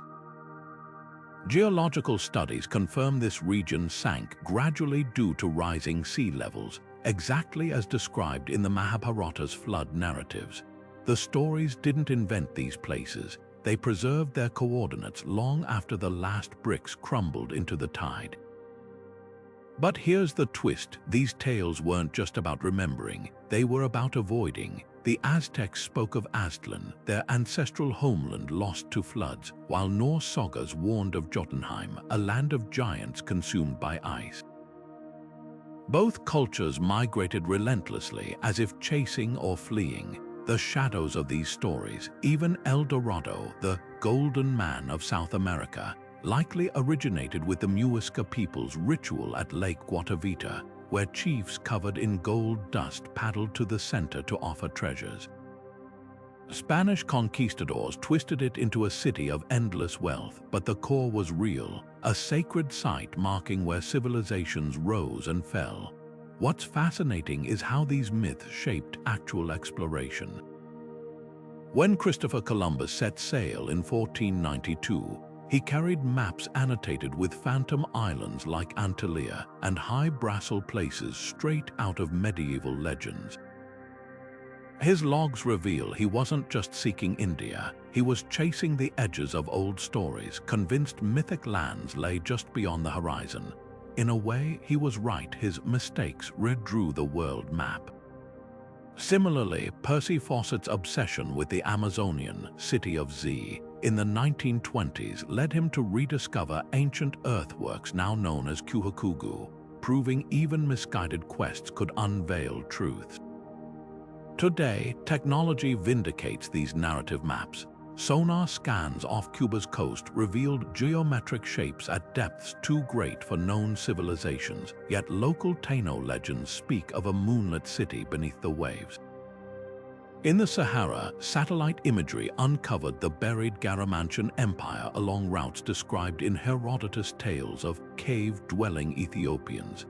Geological studies confirm this region sank gradually due to rising sea levels, exactly as described in the Mahabharata's flood narratives. The stories didn't invent these places, they preserved their coordinates long after the last bricks crumbled into the tide. But here's the twist, these tales weren't just about remembering, they were about avoiding. The Aztecs spoke of Aztlan, their ancestral homeland lost to floods, while Norse sagas warned of Jotunheim, a land of giants consumed by ice. Both cultures migrated relentlessly, as if chasing or fleeing. The shadows of these stories, even El Dorado, the Golden Man of South America, likely originated with the Muisca people's ritual at Lake Guatavita, where chiefs covered in gold dust paddled to the center to offer treasures. Spanish conquistadors twisted it into a city of endless wealth, but the core was real, a sacred site marking where civilizations rose and fell. What's fascinating is how these myths shaped actual exploration. When Christopher Columbus set sail in 1492, he carried maps annotated with phantom islands like Antalya and high brassel places straight out of medieval legends. His logs reveal he wasn't just seeking India, he was chasing the edges of old stories, convinced mythic lands lay just beyond the horizon. In a way, he was right, his mistakes redrew the world map. Similarly, Percy Fawcett's obsession with the Amazonian city of Z in the 1920s led him to rediscover ancient earthworks now known as Kuhakugu, proving even misguided quests could unveil truths. Today, technology vindicates these narrative maps. Sonar scans off Cuba's coast revealed geometric shapes at depths too great for known civilizations, yet local Taino legends speak of a moonlit city beneath the waves. In the Sahara, satellite imagery uncovered the buried Garamantian Empire along routes described in Herodotus' tales of cave-dwelling Ethiopians.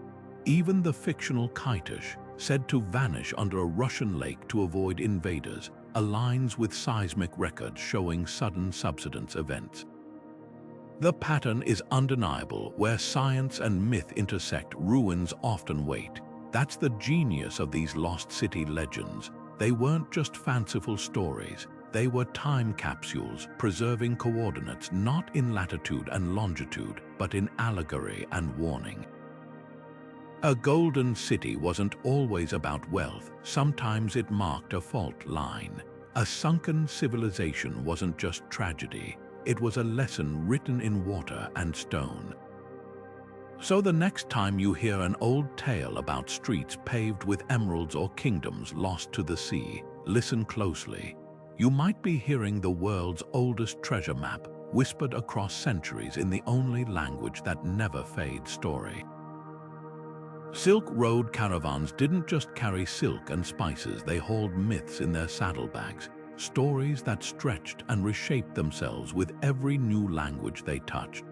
Even the fictional Kitish, said to vanish under a Russian lake to avoid invaders, aligns with seismic records showing sudden subsidence events. The pattern is undeniable. Where science and myth intersect, ruins often wait. That's the genius of these lost city legends. They weren't just fanciful stories, they were time capsules, preserving coordinates not in latitude and longitude, but in allegory and warning. A golden city wasn't always about wealth, sometimes it marked a fault line. A sunken civilization wasn't just tragedy, it was a lesson written in water and stone. So the next time you hear an old tale about streets paved with emeralds or kingdoms lost to the sea, listen closely. You might be hearing the world's oldest treasure map, whispered across centuries in the only language that never fades story. Silk Road caravans didn't just carry silk and spices, they hauled myths in their saddlebags, stories that stretched and reshaped themselves with every new language they touched.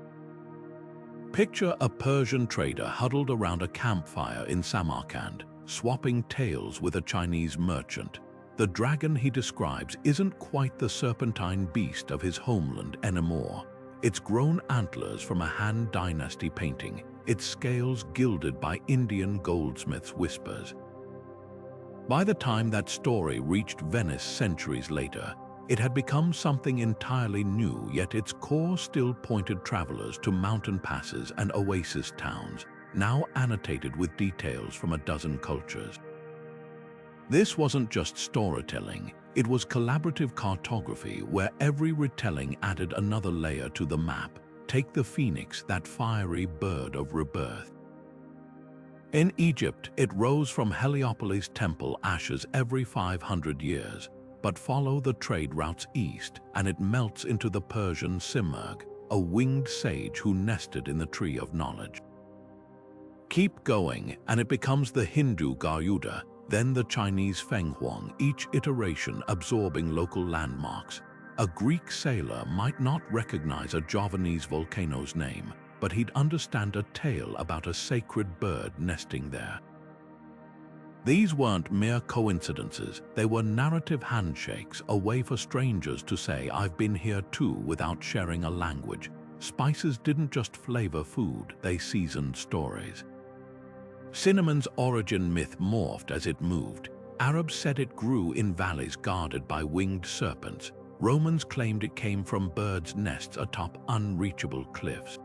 Picture a Persian trader huddled around a campfire in Samarkand, swapping tales with a Chinese merchant. The dragon he describes isn't quite the serpentine beast of his homeland anymore. It's grown antlers from a Han Dynasty painting, its scales gilded by Indian goldsmiths' whispers. By the time that story reached Venice centuries later, it had become something entirely new, yet its core still pointed travelers to mountain passes and oasis towns, now annotated with details from a dozen cultures. This wasn't just storytelling, it was collaborative cartography where every retelling added another layer to the map. Take the phoenix, that fiery bird of rebirth. In Egypt, it rose from Heliopolis' temple ashes every 500 years. But follow the trade routes east, and it melts into the Persian Simurgh, a winged sage who nested in the tree of knowledge. Keep going, and it becomes the Hindu Garuda, then the Chinese Fenghuang, each iteration absorbing local landmarks. A Greek sailor might not recognize a Javanese volcano's name, but he'd understand a tale about a sacred bird nesting there. These weren't mere coincidences, they were narrative handshakes, a way for strangers to say, "I've been here too," without sharing a language. Spices didn't just flavor food, they seasoned stories. Cinnamon's origin myth morphed as it moved. Arabs said it grew in valleys guarded by winged serpents. Romans claimed it came from birds' nests atop unreachable cliffs.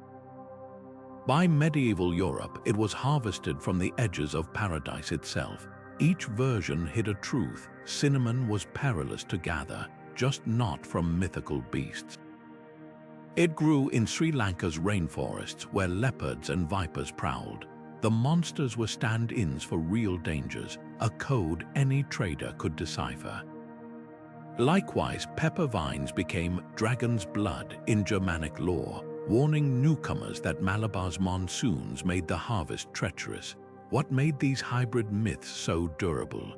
By medieval Europe, it was harvested from the edges of paradise itself. Each version hid a truth. Cinnamon was perilous to gather, just not from mythical beasts. It grew in Sri Lanka's rainforests where leopards and vipers prowled. The monsters were stand-ins for real dangers, a code any trader could decipher. Likewise, pepper vines became dragon's blood in Germanic lore, warning newcomers that Malabar's monsoons made the harvest treacherous. What made these hybrid myths so durable?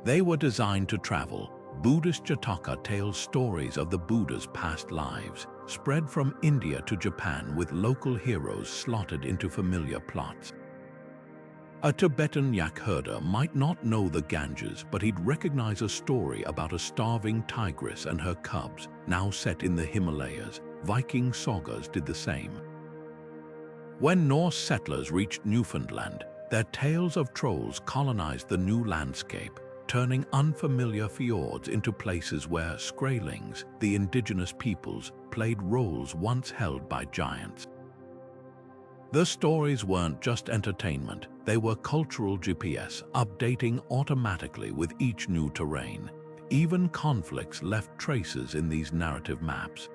They were designed to travel. Buddhist Jataka tells stories of the Buddha's past lives, spread from India to Japan with local heroes slotted into familiar plots. A Tibetan yak herder might not know the Ganges, but he'd recognize a story about a starving tigress and her cubs, now set in the Himalayas. Viking sagas did the same. When Norse settlers reached Newfoundland, their tales of trolls colonized the new landscape, turning unfamiliar fjords into places where Skraelings, the indigenous peoples, played roles once held by giants. The stories weren't just entertainment, they were cultural GPS, updating automatically with each new terrain. Even conflicts left traces in these narrative maps.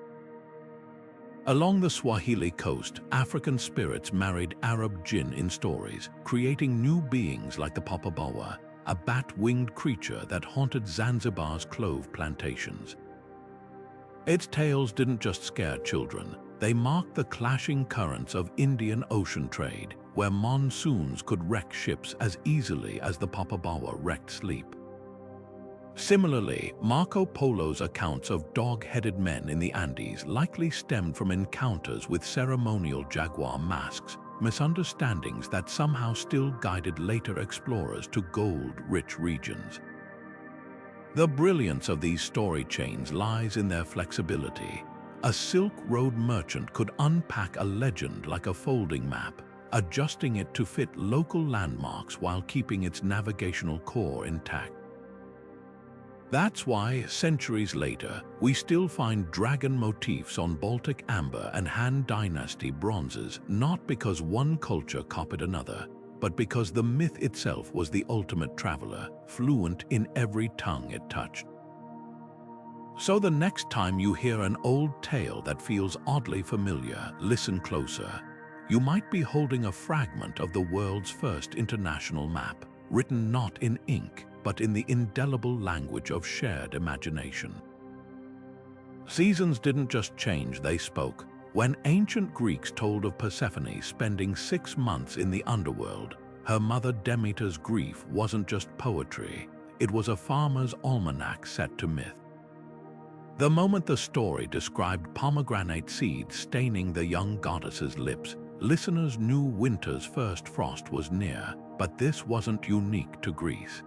Along the Swahili coast, African spirits married Arab jinn in stories, creating new beings like the Papaboa, a bat-winged creature that haunted Zanzibar's clove plantations. Its tales didn't just scare children, they marked the clashing currents of Indian Ocean trade, where monsoons could wreck ships as easily as the Papaboa wrecked sleep. Similarly, Marco Polo's accounts of dog-headed men in the Andes likely stemmed from encounters with ceremonial jaguar masks, misunderstandings that somehow still guided later explorers to gold-rich regions. The brilliance of these story chains lies in their flexibility. A Silk Road merchant could unpack a legend like a folding map, adjusting it to fit local landmarks while keeping its navigational core intact. That's why, centuries later, we still find dragon motifs on Baltic amber and Han Dynasty bronzes, not because one culture copied another, but because the myth itself was the ultimate traveler, fluent in every tongue it touched. So the next time you hear an old tale that feels oddly familiar, listen closer. you might be holding a fragment of the world's first international map, written not in ink, but in the indelible language of shared imagination. Seasons didn't just change, they spoke. When ancient Greeks told of Persephone spending 6 months in the underworld, her mother Demeter's grief wasn't just poetry, it was a farmer's almanac set to myth. The moment the story described pomegranate seeds staining the young goddess's lips, listeners knew winter's first frost was near, but this wasn't unique to Greece.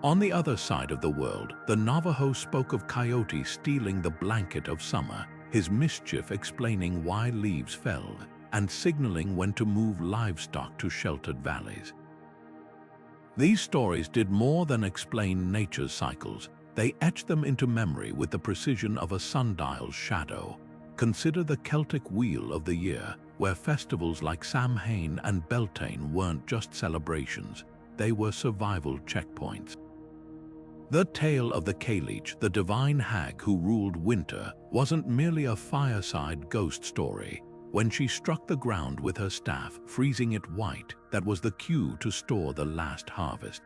On the other side of the world, the Navajo spoke of Coyote stealing the blanket of summer, his mischief explaining why leaves fell, and signaling when to move livestock to sheltered valleys. These stories did more than explain nature's cycles. They etched them into memory with the precision of a sundial's shadow. Consider the Celtic wheel of the year, where festivals like Samhain and Beltane weren't just celebrations, they were survival checkpoints. The tale of the Cailleach, the divine hag who ruled winter, wasn't merely a fireside ghost story. When she struck the ground with her staff, freezing it white, that was the cue to store the last harvest.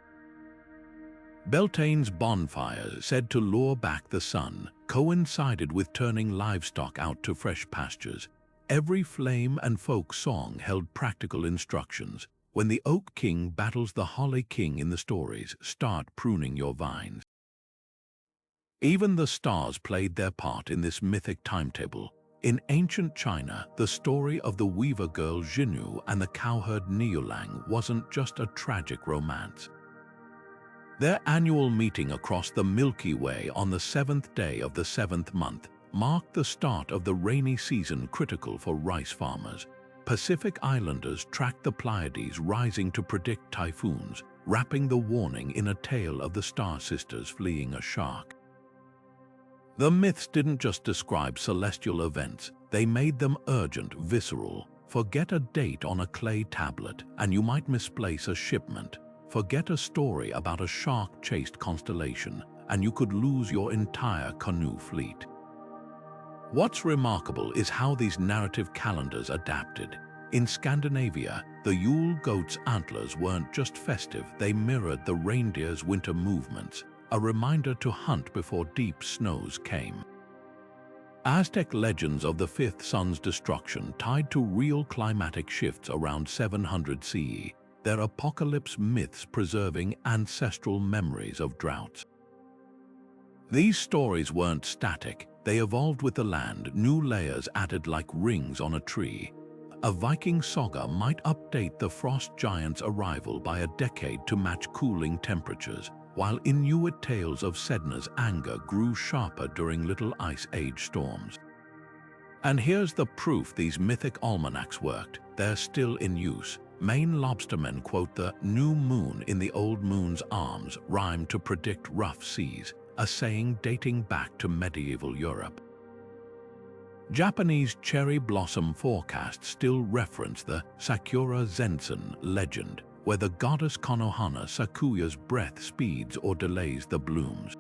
Beltane's bonfires, said to lure back the sun, coincided with turning livestock out to fresh pastures. Every flame and folk song held practical instructions. When the Oak King battles the Holly King in the stories, start pruning your vines. Even the stars played their part in this mythic timetable. In ancient China, the story of the weaver girl Xinu and the cowherd Niulang wasn't just a tragic romance. Their annual meeting across the Milky Way on the 7th day of the 7th month marked the start of the rainy season critical for rice farmers. Pacific Islanders tracked the Pleiades rising to predict typhoons, wrapping the warning in a tale of the Star Sisters fleeing a shark. The myths didn't just describe celestial events, they made them urgent, visceral. Forget a date on a clay tablet, and you might misplace a shipment. Forget a story about a shark-chased constellation, and you could lose your entire canoe fleet. What's remarkable is how these narrative calendars adapted. In Scandinavia, the Yule goat's antlers weren't just festive, they mirrored the reindeer's winter movements, a reminder to hunt before deep snows came. Aztec legends of the fifth sun's destruction tied to real climatic shifts around 700 CE, their apocalypse myths preserving ancestral memories of droughts. These stories weren't static. They evolved with the land, new layers added like rings on a tree. A Viking saga might update the frost giant's arrival by a decade to match cooling temperatures, while Inuit tales of Sedna's anger grew sharper during Little Ice Age storms. And here's the proof these mythic almanacs worked. They're still in use. Maine lobstermen quote the new moon in the old moon's arms rhyme to predict rough seas, a saying dating back to medieval Europe. Japanese cherry blossom forecasts still reference the Sakura Zensen legend, where the goddess Konohana Sakuya's breath speeds or delays the blooms.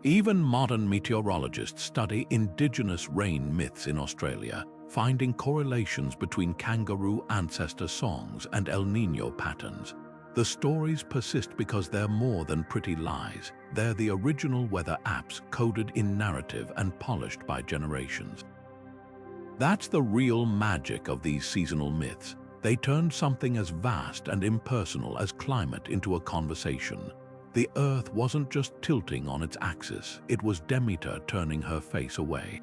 Even modern meteorologists study indigenous rain myths in Australia, finding correlations between kangaroo ancestor songs and El Niño patterns. The stories persist because they're more than pretty lies. They're the original weather apps coded in narrative and polished by generations. That's the real magic of these seasonal myths. They turned something as vast and impersonal as climate into a conversation. The Earth wasn't just tilting on its axis, it was Demeter turning her face away.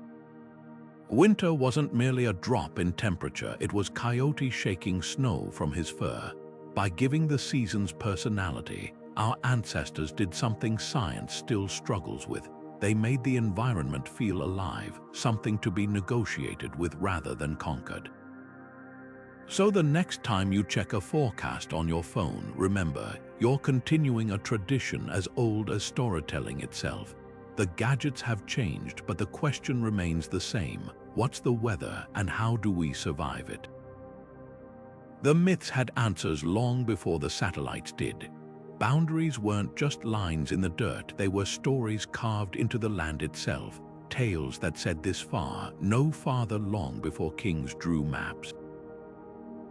Winter wasn't merely a drop in temperature, it was Coyote shaking snow from his fur. By giving the seasons personality, our ancestors did something science still struggles with. They made the environment feel alive, something to be negotiated with rather than conquered. So the next time you check a forecast on your phone, remember, you're continuing a tradition as old as storytelling itself. The gadgets have changed, but the question remains the same. What's the weather and how do we survive it? The myths had answers long before the satellites did. Boundaries weren't just lines in the dirt, they were stories carved into the land itself, tales that said this far, no farther long before kings drew maps.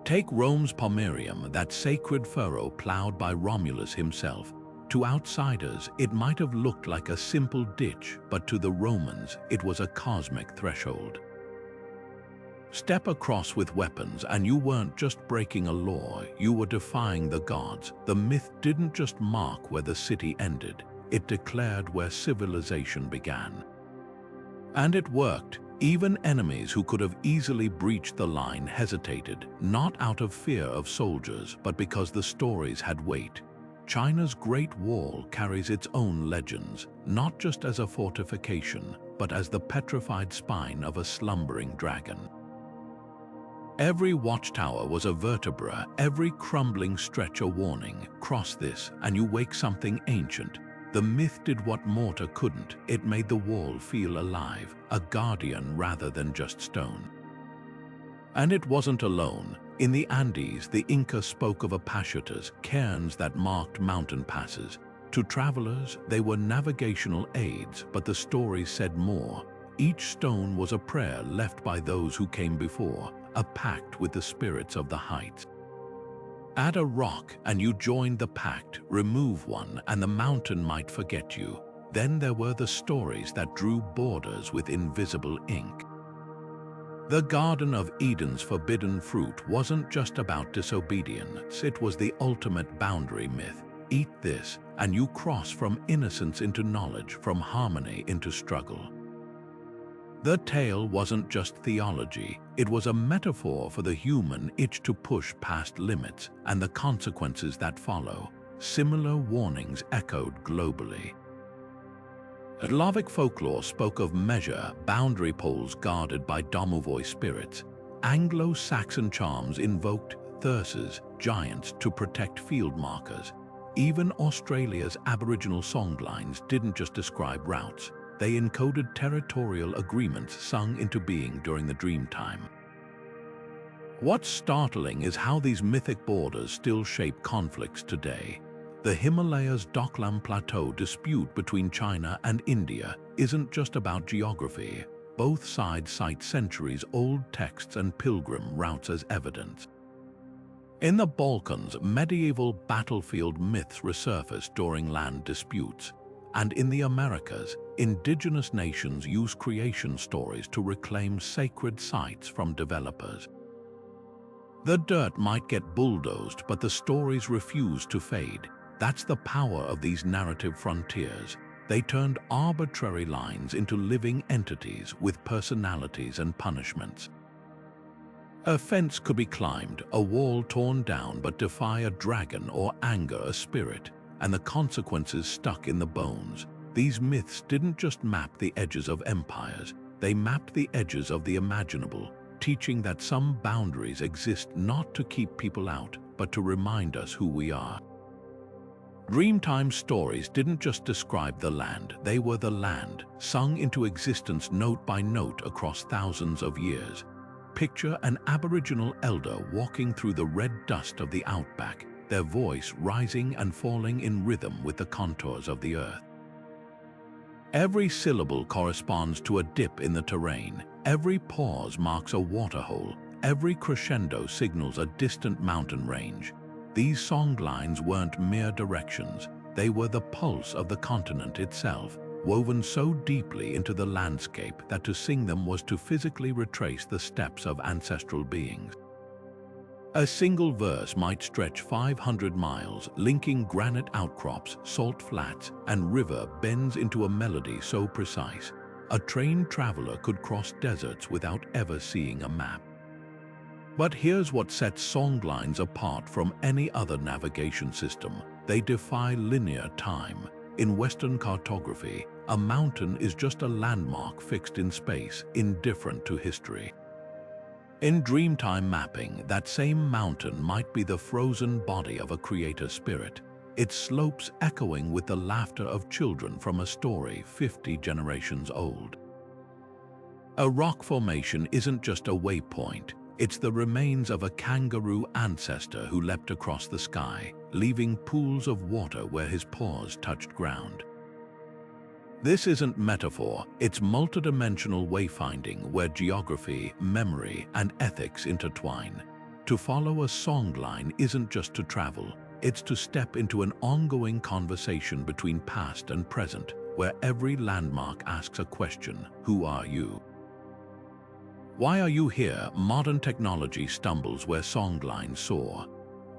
Take Rome's Pomerium, that sacred furrow plowed by Romulus himself. To outsiders, it might have looked like a simple ditch, but to the Romans, it was a cosmic threshold. Step across with weapons and you weren't just breaking a law, you were defying the gods. The myth didn't just mark where the city ended, it declared where civilization began. And it worked. Even enemies who could have easily breached the line hesitated, not out of fear of soldiers, but because the stories had weight. China's Great Wall carries its own legends, not just as a fortification, but as the petrified spine of a slumbering dragon. Every watchtower was a vertebra, every crumbling stretch a warning. Cross this, and you wake something ancient. The myth did what mortar couldn't. It made the wall feel alive, a guardian rather than just stone. And it wasn't alone. In the Andes, the Inca spoke of apashutas, cairns that marked mountain passes. To travelers, they were navigational aids, but the stories said more. Each stone was a prayer left by those who came before, a pact with the spirits of the heights. Add a rock and you joined the pact, remove one and the mountain might forget you. Then there were the stories that drew borders with invisible ink. The Garden of Eden's forbidden fruit wasn't just about disobedience, it was the ultimate boundary myth. Eat this and you cross from innocence into knowledge, from harmony into struggle. The tale wasn't just theology, it was a metaphor for the human itch to push past limits and the consequences that follow. Similar warnings echoed globally. Slavic folklore spoke of measure, boundary poles guarded by domovoi spirits. Anglo-Saxon charms invoked thyrses, giants, to protect field markers. Even Australia's Aboriginal songlines didn't just describe routes. They encoded territorial agreements sung into being during the Dreamtime. What's startling is how these mythic borders still shape conflicts today. The Himalayas' Doklam Plateau dispute between China and India isn't just about geography. Both sides cite centuries-old texts and pilgrim routes as evidence. In the Balkans, medieval battlefield myths resurface during land disputes. And in the Americas, indigenous nations use creation stories to reclaim sacred sites from developers. The dirt might get bulldozed, but the stories refuse to fade. That's the power of these narrative frontiers. They turned arbitrary lines into living entities with personalities and punishments. A fence could be climbed, a wall torn down, but defy a dragon or anger a spirit, and the consequences stuck in the bones. These myths didn't just map the edges of empires, they mapped the edges of the imaginable, teaching that some boundaries exist not to keep people out, but to remind us who we are. Dreamtime stories didn't just describe the land, they were the land, sung into existence note by note across thousands of years. Picture an Aboriginal elder walking through the red dust of the outback, their voice rising and falling in rhythm with the contours of the earth. Every syllable corresponds to a dip in the terrain, every pause marks a waterhole, every crescendo signals a distant mountain range. These songlines weren't mere directions, they were the pulse of the continent itself, woven so deeply into the landscape that to sing them was to physically retrace the steps of ancestral beings. A single verse might stretch 500 miles, linking granite outcrops, salt flats, and river bends into a melody so precise, a trained traveler could cross deserts without ever seeing a map. But here's what sets songlines apart from any other navigation system. They defy linear time. In Western cartography, a mountain is just a landmark fixed in space, indifferent to history. In Dreamtime Mapping, that same mountain might be the frozen body of a creator spirit, its slopes echoing with the laughter of children from a story 50 generations old. A rock formation isn't just a waypoint, it's the remains of a kangaroo ancestor who leapt across the sky, leaving pools of water where his paws touched ground. This isn't metaphor, it's multidimensional wayfinding where geography, memory, and ethics intertwine. To follow a songline isn't just to travel, it's to step into an ongoing conversation between past and present, where every landmark asks a question: who are you? Why are you here? Modern technology stumbles where songlines soar.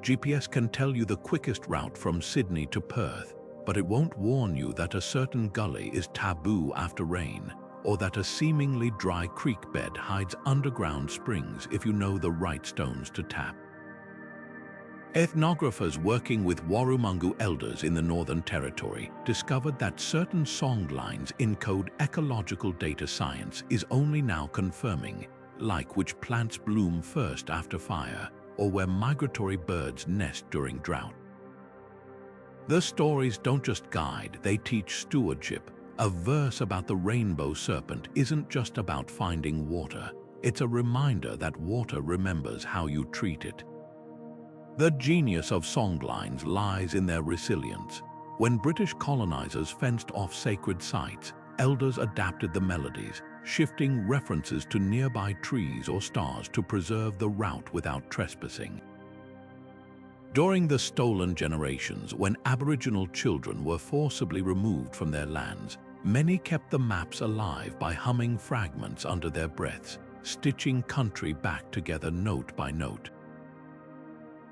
GPS can tell you the quickest route from Sydney to Perth, but it won't warn you that a certain gully is taboo after rain, or that a seemingly dry creek bed hides underground springs if you know the right stones to tap. Ethnographers working with Warrumungu elders in the Northern Territory discovered that certain songlines encode ecological data science is only now confirming, like which plants bloom first after fire, or where migratory birds nest during drought. The stories don't just guide, they teach stewardship. A verse about the rainbow serpent isn't just about finding water, it's a reminder that water remembers how you treat it. The genius of songlines lies in their resilience. When British colonizers fenced off sacred sites, elders adapted the melodies, shifting references to nearby trees or stars to preserve the route without trespassing. During the stolen generations, when Aboriginal children were forcibly removed from their lands, many kept the maps alive by humming fragments under their breaths, stitching country back together note by note.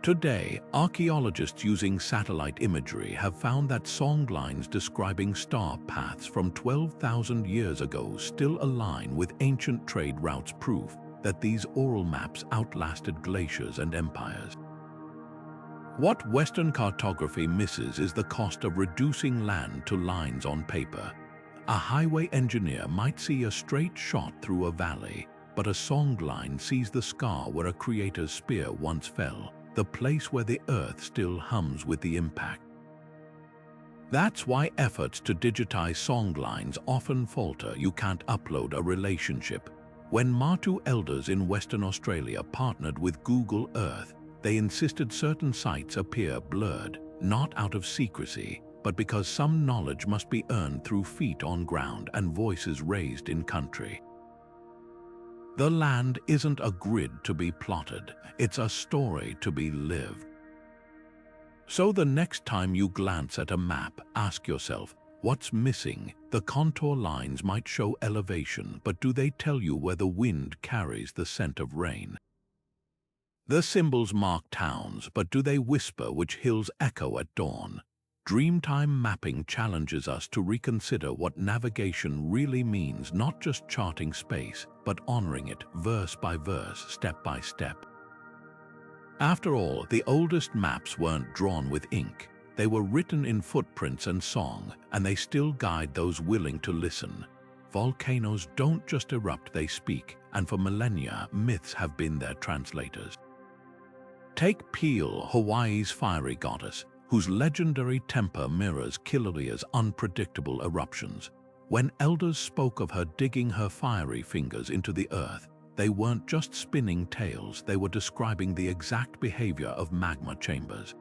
Today, archaeologists using satellite imagery have found that songlines describing star paths from 12,000 years ago still align with ancient trade routes, proof that these oral maps outlasted glaciers and empires. What Western cartography misses is the cost of reducing land to lines on paper. A highway engineer might see a straight shot through a valley, but a songline sees the scar where a creator's spear once fell, the place where the earth still hums with the impact. That's why efforts to digitize songlines often falter. You can't upload a relationship. When Martu elders in Western Australia partnered with Google Earth, they insisted certain sites appear blurred, not out of secrecy, but because some knowledge must be earned through feet on ground and voices raised in country. The land isn't a grid to be plotted, it's a story to be lived. So the next time you glance at a map, ask yourself, what's missing? The contour lines might show elevation, but do they tell you where the wind carries the scent of rain? The symbols mark towns, but do they whisper which hills echo at dawn? Dreamtime mapping challenges us to reconsider what navigation really means, not just charting space, but honoring it verse by verse, step by step. After all, the oldest maps weren't drawn with ink. They were written in footprints and song, and they still guide those willing to listen. Volcanoes don't just erupt, they speak, and for millennia, myths have been their translators. Take Peel, Hawaii's fiery goddess, whose legendary temper mirrors Kilauea's unpredictable eruptions. When elders spoke of her digging her fiery fingers into the earth, they weren't just spinning tales, they were describing the exact behavior of magma chambers.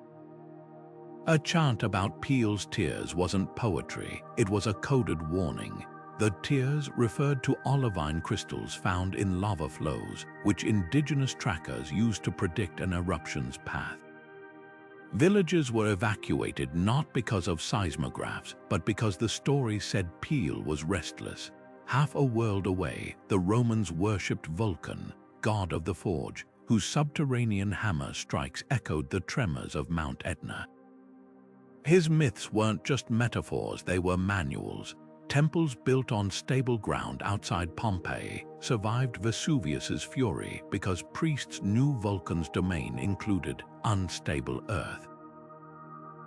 A chant about Peel's tears wasn't poetry, it was a coded warning. The tears referred to olivine crystals found in lava flows, which indigenous trackers used to predict an eruption's path. Villages were evacuated not because of seismographs, but because the story said Peel was restless. Half a world away, the Romans worshipped Vulcan, god of the forge, whose subterranean hammer strikes echoed the tremors of Mount Etna. His myths weren't just metaphors, they were manuals. Temples built on stable ground outside Pompeii survived Vesuvius's fury because priests knew Vulcan's domain included unstable earth.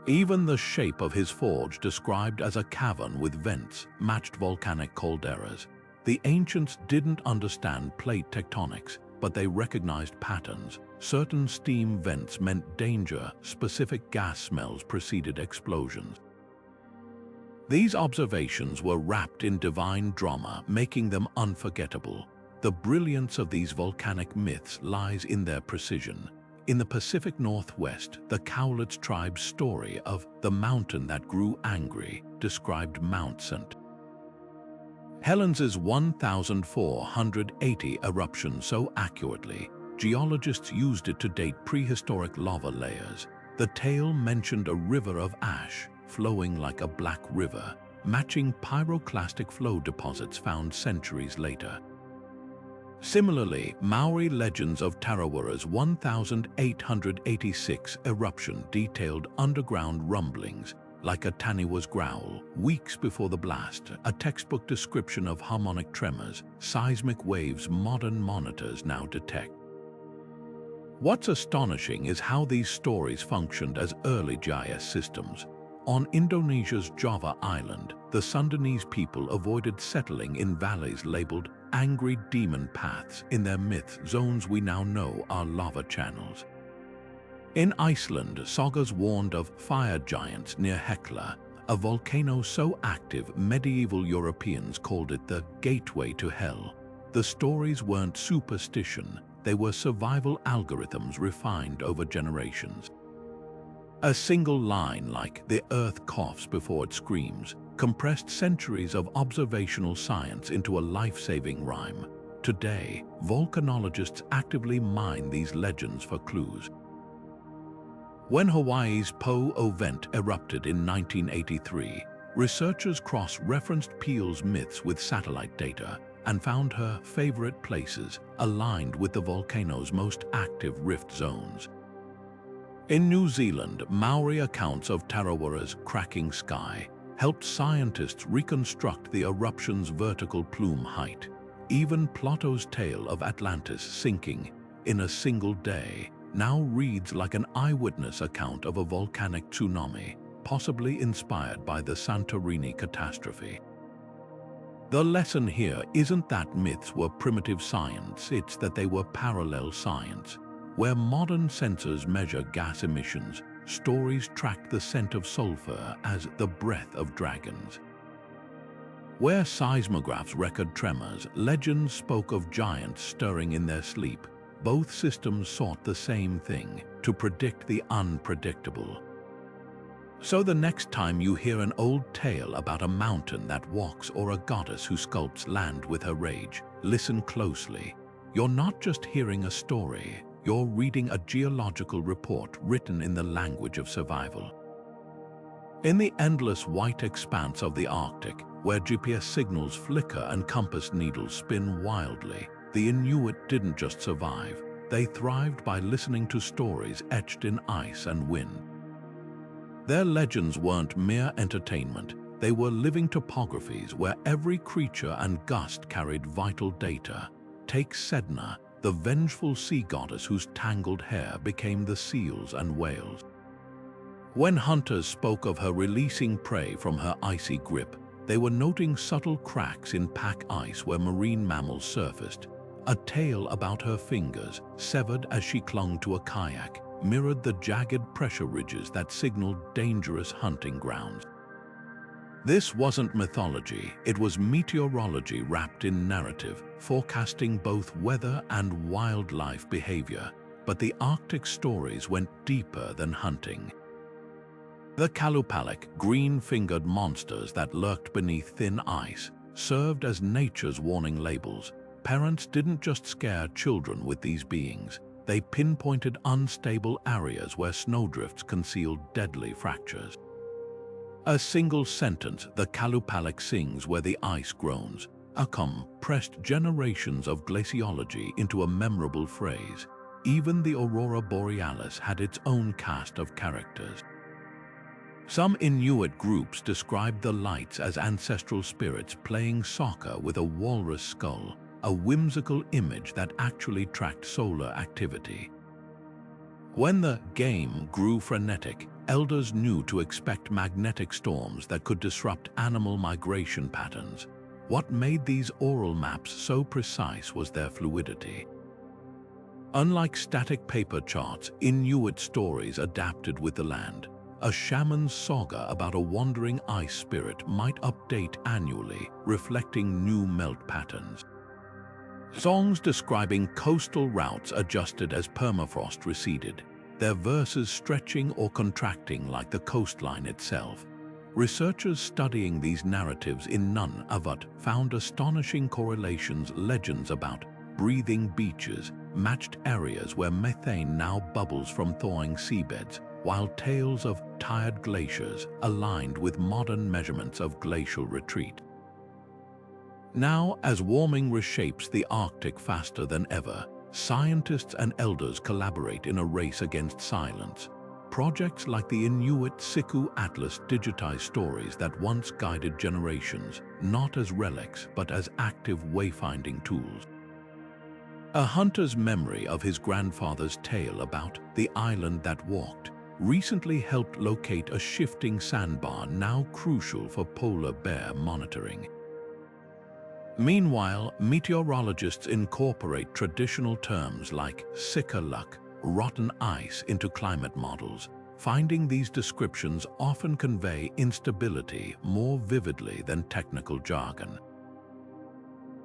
Even the shape of his forge, described as a cavern with vents, matched volcanic calderas. The ancients didn't understand plate tectonics, but they recognized patterns. Certain steam vents meant danger, specific gas smells preceded explosions. These observations were wrapped in divine drama, making them unforgettable. The brilliance of these volcanic myths lies in their precision. In the Pacific Northwest, the Cowlitz tribe's story of the mountain that grew angry described Mount St. Helen's 1,480 eruption so accurately, geologists used it to date prehistoric lava layers. The tale mentioned a river of ash flowing like a black river, matching pyroclastic flow deposits found centuries later. Similarly, Maori legends of Tarawera's 1,886 eruption detailed underground rumblings like a taniwa's growl weeks before the blast, a textbook description of harmonic tremors, seismic waves modern monitors now detect. What's astonishing is how these stories functioned as early GIS systems. On Indonesia's Java Island, the Sundanese people avoided settling in valleys labeled angry demon paths in their myth zones we now know are lava channels. In Iceland, sagas warned of fire giants near Hekla, a volcano so active medieval Europeans called it the gateway to hell. The stories weren't superstition, they were survival algorithms refined over generations. A single line like "the earth coughs before it screams" compressed centuries of observational science into a life-saving rhyme. Today, volcanologists actively mine these legends for clues. When Hawaii's Po vent erupted in 1983, researchers cross-referenced Peale's myths with satellite data and found her favorite places aligned with the volcano's most active rift zones. In New Zealand, Maori accounts of Tarawera's cracking sky helped scientists reconstruct the eruption's vertical plume height. Even Plato's tale of Atlantis sinking in a single day now reads like an eyewitness account of a volcanic tsunami, possibly inspired by the Santorini catastrophe. The lesson here isn't that myths were primitive science, it's that they were parallel science. Where modern sensors measure gas emissions, stories tracked the scent of sulfur as the breath of dragons. Where seismographs record tremors, legends spoke of giants stirring in their sleep. Both systems sought the same thing, to predict the unpredictable. So the next time you hear an old tale about a mountain that walks or a goddess who sculpts land with her rage, listen closely. You're not just hearing a story, you're reading a geological report written in the language of survival. In the endless white expanse of the Arctic, where GPS signals flicker and compass needles spin wildly, the Inuit didn't just survive, they thrived by listening to stories etched in ice and wind. Their legends weren't mere entertainment, they were living topographies where every creature and gust carried vital data. Take Sedna, the vengeful sea goddess whose tangled hair became the seals and whales. When hunters spoke of her releasing prey from her icy grip, they were noting subtle cracks in pack ice where marine mammals surfaced. A tale about her fingers, severed as she clung to a kayak, mirrored the jagged pressure ridges that signaled dangerous hunting grounds. This wasn't mythology, it was meteorology wrapped in narrative, forecasting both weather and wildlife behavior. But the Arctic stories went deeper than hunting. The Kalupalik, green-fingered monsters that lurked beneath thin ice, served as nature's warning labels. Parents didn't just scare children with these beings, they pinpointed unstable areas where snowdrifts concealed deadly fractures. A single sentence, "The Kalupalik sings where the ice groans," pressed generations of glaciology into a memorable phrase. Even the Aurora Borealis had its own cast of characters. Some Inuit groups described the lights as ancestral spirits playing soccer with a walrus skull, a whimsical image that actually tracked solar activity. When the game grew frenetic, elders knew to expect magnetic storms that could disrupt animal migration patterns. What made these oral maps so precise was their fluidity. Unlike static paper charts, Inuit stories adapted with the land. A shaman's saga about a wandering ice spirit might update annually, reflecting new melt patterns. Songs describing coastal routes adjusted as permafrost receded, their verses stretching or contracting like the coastline itself. Researchers studying these narratives in Nunavut found astonishing correlations. Legends about breathing beaches matched areas where methane now bubbles from thawing seabeds, while tales of tired glaciers aligned with modern measurements of glacial retreat. Now, as warming reshapes the Arctic faster than ever, scientists and elders collaborate in a race against silence. Projects like the Inuit Siku Atlas digitize stories that once guided generations, not as relics but as active wayfinding tools. A hunter's memory of his grandfather's tale about the island that walked recently helped locate a shifting sandbar now crucial for polar bear monitoring. Meanwhile, meteorologists incorporate traditional terms like sikaluk, rotten ice, into climate models, finding these descriptions often convey instability more vividly than technical jargon.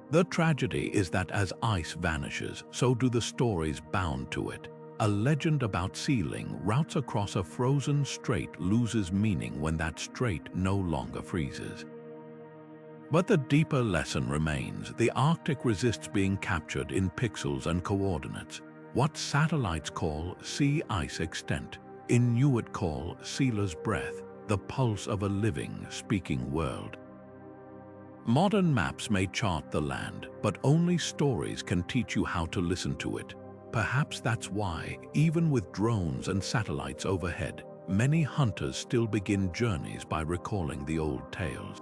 The tragedy is that as ice vanishes, so do the stories bound to it. A legend about sealing routes across a frozen strait loses meaning when that strait no longer freezes. But the deeper lesson remains. The Arctic resists being captured in pixels and coordinates. What satellites call sea ice extent, Inuit call sealer's breath, the pulse of a living, speaking world. Modern maps may chart the land, but only stories can teach you how to listen to it. Perhaps that's why, even with drones and satellites overhead, many hunters still begin journeys by recalling the old tales.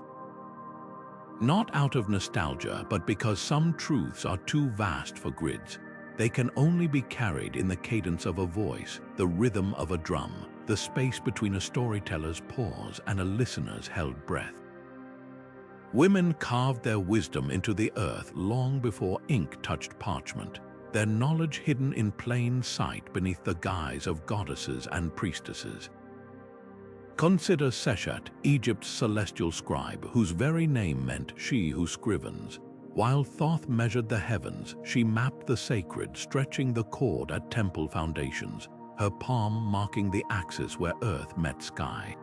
Not out of nostalgia, but because some truths are too vast for grids. They can only be carried in the cadence of a voice, the rhythm of a drum, the space between a storyteller's pause and a listener's held breath. Women carved their wisdom into the earth long before ink touched parchment, their knowledge hidden in plain sight beneath the guise of goddesses and priestesses. Consider Seshat, Egypt's celestial scribe, whose very name meant she who scrivens. While Thoth measured the heavens, she mapped the sacred, stretching the cord at temple foundations, her palm marking the axis where earth met sky.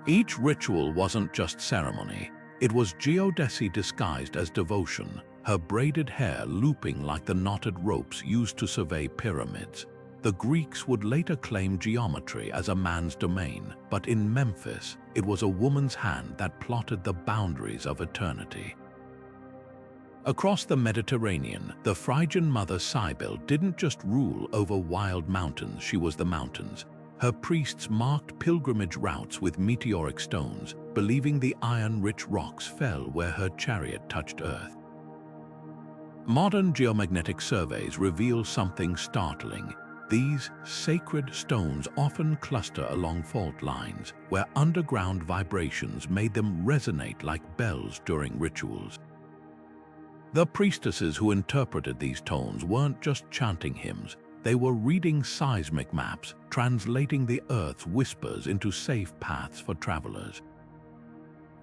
Each ritual wasn't just ceremony, it was geodesy disguised as devotion, her braided hair looping like the knotted ropes used to survey pyramids. The Greeks would later claim geometry as a man's domain, but in Memphis, it was a woman's hand that plotted the boundaries of eternity. Across the Mediterranean, the Phrygian mother Cybele didn't just rule over wild mountains, she was the mountains. Her priests marked pilgrimage routes with meteoric stones, believing the iron-rich rocks fell where her chariot touched earth. Modern geomagnetic surveys reveal something startling. These sacred stones often cluster along fault lines, where underground vibrations made them resonate like bells during rituals. The priestesses who interpreted these tones weren't just chanting hymns, they were reading seismic maps, translating the Earth's whispers into safe paths for travelers.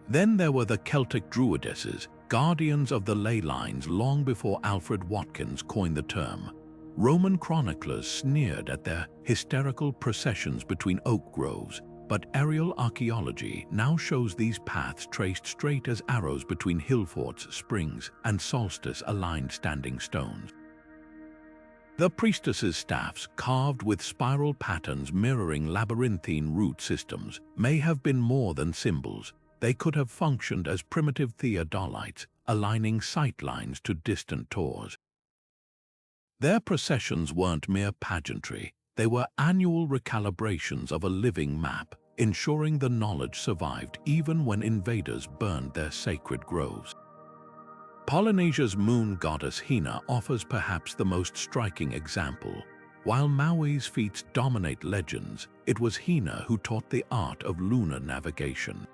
Then there were the Celtic druidesses, guardians of the ley lines long before Alfred Watkins coined the term. Roman chroniclers sneered at their hysterical processions between oak groves, but aerial archaeology now shows these paths traced straight as arrows between hill forts, springs, and solstice-aligned standing stones. The priestesses' staffs, carved with spiral patterns mirroring labyrinthine root systems, may have been more than symbols. They could have functioned as primitive theodolites, aligning sightlines to distant tors. Their processions weren't mere pageantry, they were annual recalibrations of a living map, ensuring the knowledge survived even when invaders burned their sacred groves. Polynesia's moon goddess Hina offers perhaps the most striking example. While Maui's feats dominate legends, it was Hina who taught the art of lunar navigation.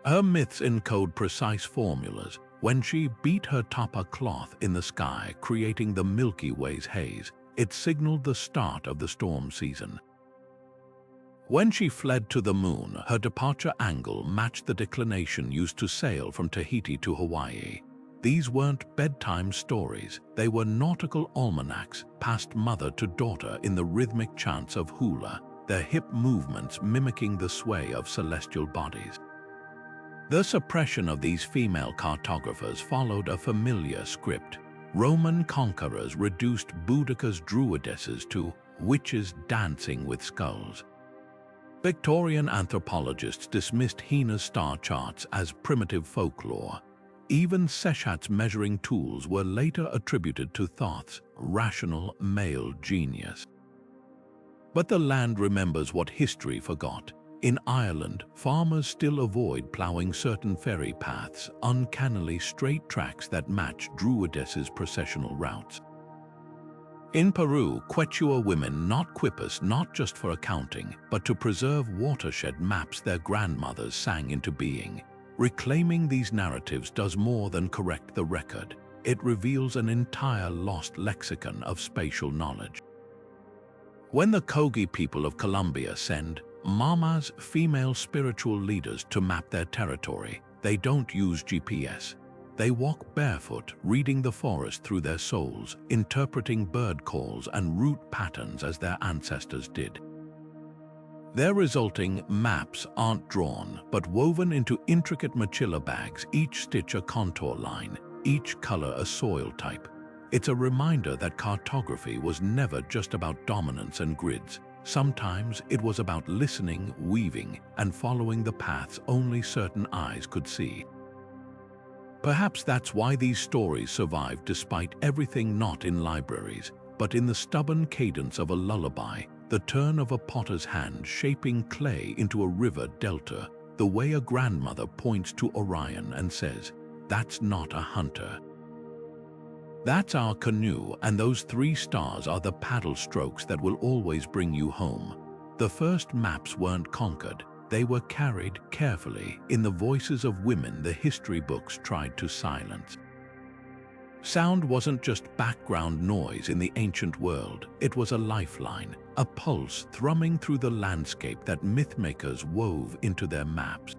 Her myths encode precise formulas. When she beat her tapa cloth in the sky, creating the Milky Way's haze, it signaled the start of the storm season. When she fled to the moon, her departure angle matched the declination used to sail from Tahiti to Hawaii. These weren't bedtime stories, they were nautical almanacs passed mother to daughter in the rhythmic chants of hula. their hip movements mimicking the sway of celestial bodies. The suppression of these female cartographers followed a familiar script. Roman conquerors reduced Boudicca's druidesses to witches dancing with skulls. Victorian anthropologists dismissed Hina's star charts as primitive folklore. Even Sechat's measuring tools were later attributed to Thoth's rational male genius. But the land remembers what history forgot. In Ireland, farmers still avoid ploughing certain ferry paths, uncannily straight tracks that match druidesses' processional routes. In Peru, Quechua women knot quippus not just for accounting, but to preserve watershed maps their grandmothers sang into being. Reclaiming these narratives does more than correct the record. It reveals an entire lost lexicon of spatial knowledge. When the Kogi people of Colombia send Mamas, female spiritual leaders, to map their territory, they don't use GPS. They walk barefoot, reading the forest through their souls, interpreting bird calls and route patterns as their ancestors did. Their resulting maps aren't drawn, but woven into intricate mochila bags, each stitch a contour line, each color a soil type. It's a reminder that cartography was never just about dominance and grids. Sometimes it was about listening, weaving, and following the paths only certain eyes could see. Perhaps that's why these stories survive despite everything, not in libraries, but in the stubborn cadence of a lullaby, the turn of a potter's hand shaping clay into a river delta, the way a grandmother points to Orion and says, "That's not a hunter. That's our canoe, and those 3 stars are the paddle strokes that will always bring you home." The first maps weren't conquered. They were carried carefully in the voices of women the history books tried to silence. Sound wasn't just background noise in the ancient world. It was a lifeline, a pulse thrumming through the landscape that mythmakers wove into their maps.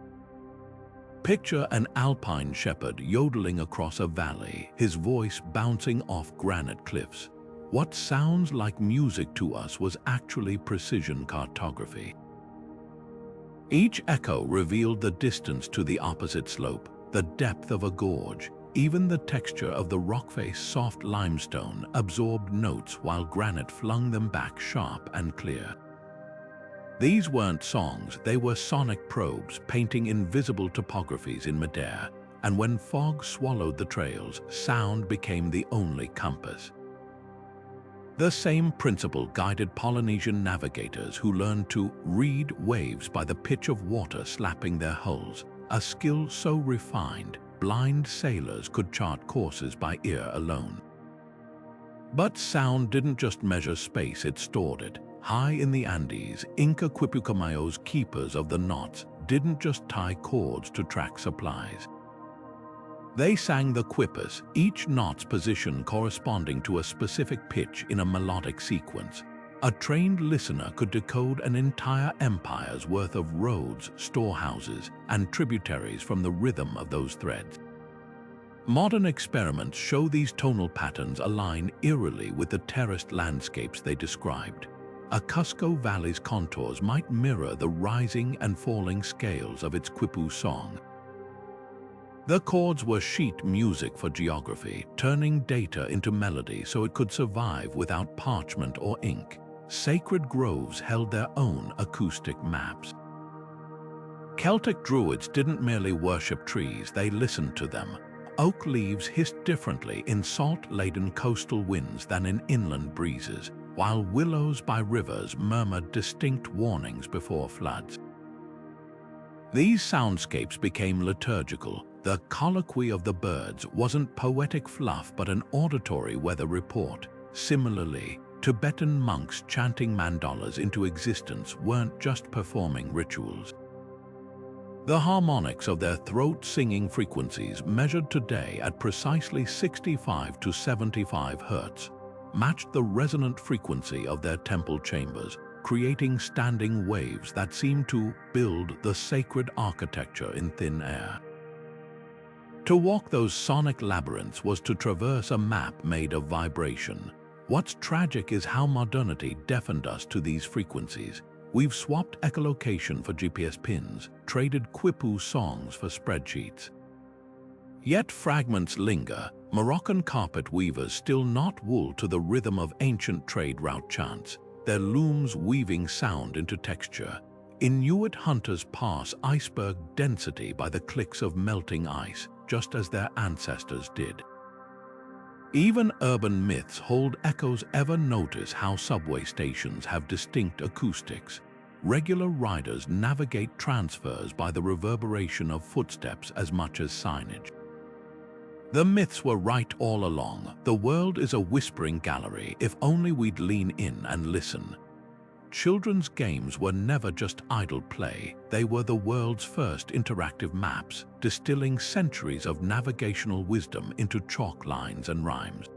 Picture an alpine shepherd yodeling across a valley, his voice bouncing off granite cliffs. What sounds like music to us was actually precision cartography. Each echo revealed the distance to the opposite slope, the depth of a gorge. Even the texture of the rock-face soft limestone absorbed notes while granite flung them back sharp and clear. These weren't songs, they were sonic probes painting invisible topographies in midair, and when fog swallowed the trails, sound became the only compass. The same principle guided Polynesian navigators who learned to read waves by the pitch of water slapping their hulls, a skill so refined, blind sailors could chart courses by ear alone. But sound didn't just measure space, it stored it. High in the Andes, Inca Quipucamayos, keepers of the knots, didn't just tie cords to track supplies. They sang the quippus, each knot's position corresponding to a specific pitch in a melodic sequence. A trained listener could decode an entire empire's worth of roads, storehouses, and tributaries from the rhythm of those threads. Modern experiments show these tonal patterns align eerily with the terraced landscapes they described. A Cusco Valley's contours might mirror the rising and falling scales of its quipu song. The chords were sheet music for geography, turning data into melody so it could survive without parchment or ink. Sacred groves held their own acoustic maps. Celtic druids didn't merely worship trees, they listened to them. Oak leaves hissed differently in salt-laden coastal winds than in inland breezes, while willows by rivers murmured distinct warnings before floods. These soundscapes became liturgical. The colloquy of the birds wasn't poetic fluff but an auditory weather report. Similarly, Tibetan monks chanting mandalas into existence weren't just performing rituals. The harmonics of their throat-singing frequencies, measured today at precisely 65 to 75 Hz, matched the resonant frequency of their temple chambers, creating standing waves that seemed to build the sacred architecture in thin air. To walk those sonic labyrinths was to traverse a map made of vibration. What's tragic is how modernity deafened us to these frequencies. We've swapped echolocation for GPS pins, traded Quipu songs for spreadsheets. Yet fragments linger, Moroccan carpet weavers still knot wool to the rhythm of ancient trade route chants, their looms weaving sound into texture. Inuit hunters pass iceberg density by the clicks of melting ice, just as their ancestors did. Even urban myths hold echoes. Ever notice how subway stations have distinct acoustics? Regular riders navigate transfers by the reverberation of footsteps as much as signage. The myths were right all along. The world is a whispering gallery, if only we'd lean in and listen. Children's games were never just idle play. They were the world's first interactive maps, distilling centuries of navigational wisdom into chalk lines and rhymes.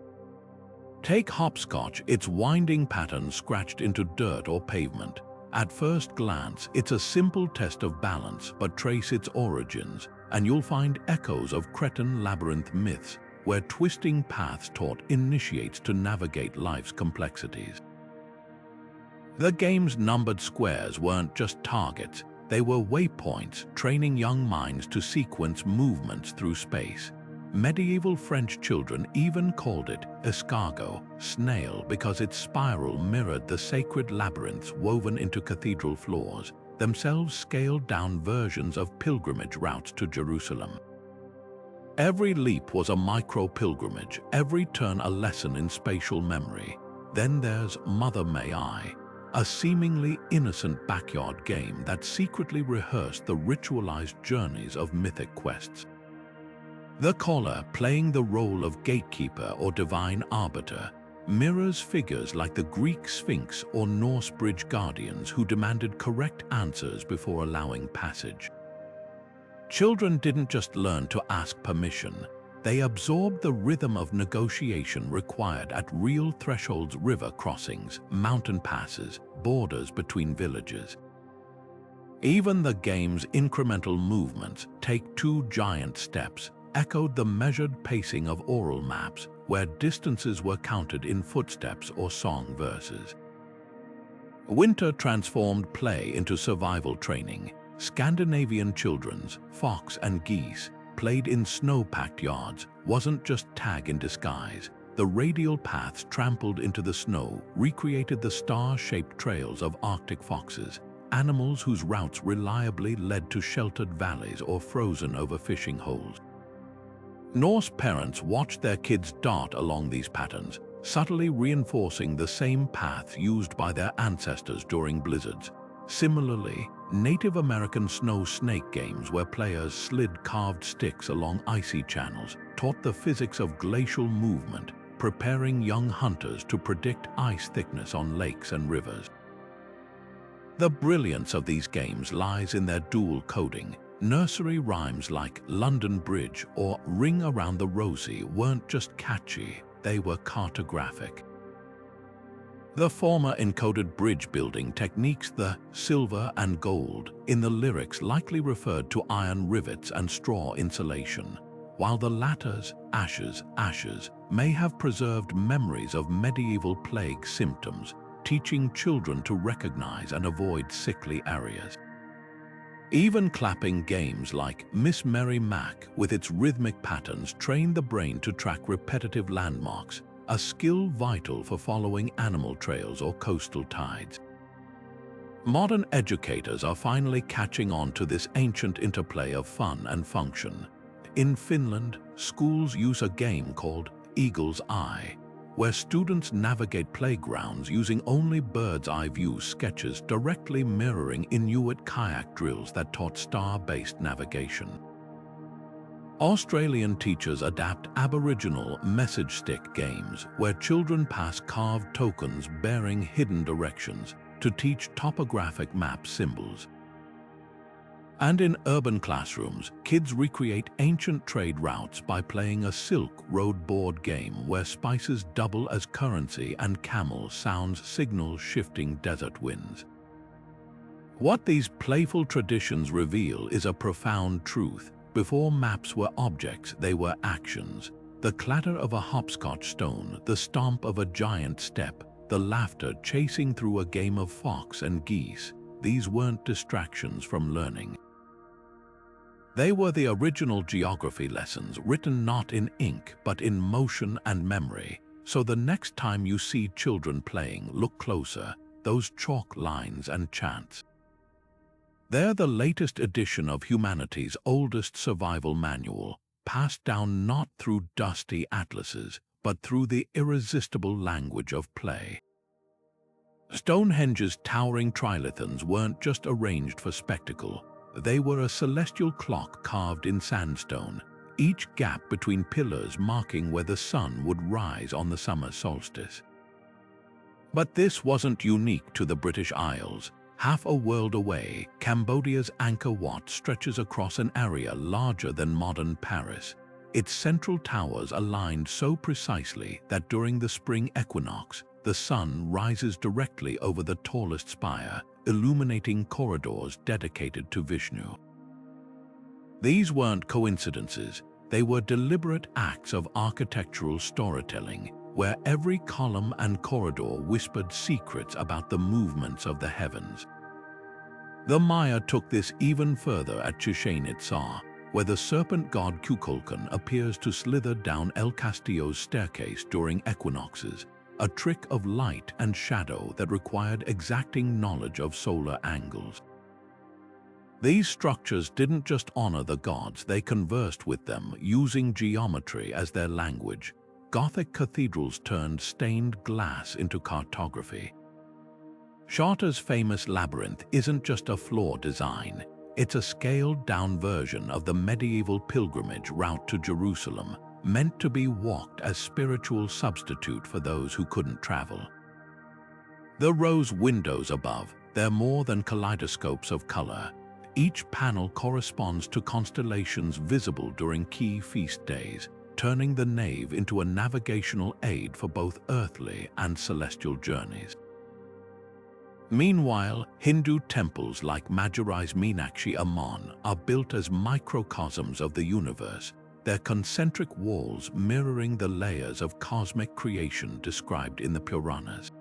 Take hopscotch, its winding pattern scratched into dirt or pavement. At first glance, it's a simple test of balance, but trace its origins, and you'll find echoes of Cretan labyrinth myths, where twisting paths taught initiates to navigate life's complexities. The game's numbered squares weren't just targets, they were waypoints, training young minds to sequence movements through space. Medieval French children even called it escargot, snail, because its spiral mirrored the sacred labyrinths woven into cathedral floors, themselves scaled-down versions of pilgrimage routes to Jerusalem. Every leap was a micro-pilgrimage, every turn a lesson in spatial memory. Then there's Mother May I, a seemingly innocent backyard game that secretly rehearsed the ritualized journeys of mythic quests. The caller, playing the role of gatekeeper or divine arbiter, mirrors figures like the Greek Sphinx or Norse bridge guardians who demanded correct answers before allowing passage. Children didn't just learn to ask permission, they absorbed the rhythm of negotiation required at real thresholds, river crossings, mountain passes, borders between villages. Even the game's incremental movements, take 2 giant steps, echoed the measured pacing of oral maps, where distances were counted in footsteps or song verses. Winter transformed play into survival training. Scandinavian children's fox and geese, played in snow-packed yards, wasn't just tag in disguise. The radial paths trampled into the snow recreated the star-shaped trails of Arctic foxes, animals whose routes reliably led to sheltered valleys or frozen over fishing holes. Norse parents watched their kids dart along these patterns, subtly reinforcing the same path used by their ancestors during blizzards. Similarly, Native American snow snake games where players slid carved sticks along icy channels taught the physics of glacial movement, preparing young hunters to predict ice thickness on lakes and rivers. The brilliance of these games lies in their dual coding. Nursery rhymes like London Bridge or Ring Around the Rosie weren't just catchy, they were cartographic. The former encoded bridge-building techniques, the silver and gold, in the lyrics likely referred to iron rivets and straw insulation, while the latter's ashes, ashes, may have preserved memories of medieval plague symptoms, teaching children to recognize and avoid sickly areas. Even clapping games like Miss Mary Mac, with its rhythmic patterns, trained the brain to track repetitive landmarks, a skill vital for following animal trails or coastal tides. Modern educators are finally catching on to this ancient interplay of fun and function. In Finland, schools use a game called Eagle's Eye, where students navigate playgrounds using only bird's-eye view sketches, directly mirroring Inuit kayak drills that taught star-based navigation. Australian teachers adapt Aboriginal message stick games where children pass carved tokens bearing hidden directions to teach topographic map symbols. And in urban classrooms, kids recreate ancient trade routes by playing a Silk Road board game where spices double as currency and camel sounds signal shifting desert winds. What these playful traditions reveal is a profound truth. Before maps were objects, they were actions. The clatter of a hopscotch stone, the stomp of a giant step, the laughter chasing through a game of fox and geese. these weren't distractions from learning. They were the original geography lessons written not in ink but in motion and memory. So the next time you see children playing, look closer, those chalk lines and chants. They're the latest edition of humanity's oldest survival manual, passed down not through dusty atlases, but through the irresistible language of play. Stonehenge's towering trilithons weren't just arranged for spectacle. They were a celestial clock carved in sandstone, each gap between pillars marking where the sun would rise on the summer solstice. But this wasn't unique to the British Isles. Half a world away, Cambodia's Angkor Wat stretches across an area larger than modern Paris. Its central towers aligned so precisely that during the spring equinox, the sun rises directly over the tallest spire, illuminating corridors dedicated to Vishnu. These weren't coincidences. They were deliberate acts of architectural storytelling, where every column and corridor whispered secrets about the movements of the heavens. The Maya took this even further at Chichen Itza, where the serpent god Kukulkan appears to slither down El Castillo's staircase during equinoxes, a trick of light and shadow that required exacting knowledge of solar angles. These structures didn't just honor the gods, they conversed with them, using geometry as their language. Gothic cathedrals turned stained glass into cartography. Chartres' famous labyrinth isn't just a floor design, it's a scaled-down version of the medieval pilgrimage route to Jerusalem, meant to be walked as spiritual substitute for those who couldn't travel. The rose windows above, they're more than kaleidoscopes of color. Each panel corresponds to constellations visible during key feast days, turning the nave into a navigational aid for both earthly and celestial journeys. Meanwhile, Hindu temples like Madurai's Meenakshi Amman are built as microcosms of the universe, their concentric walls mirroring the layers of cosmic creation described in the Puranas.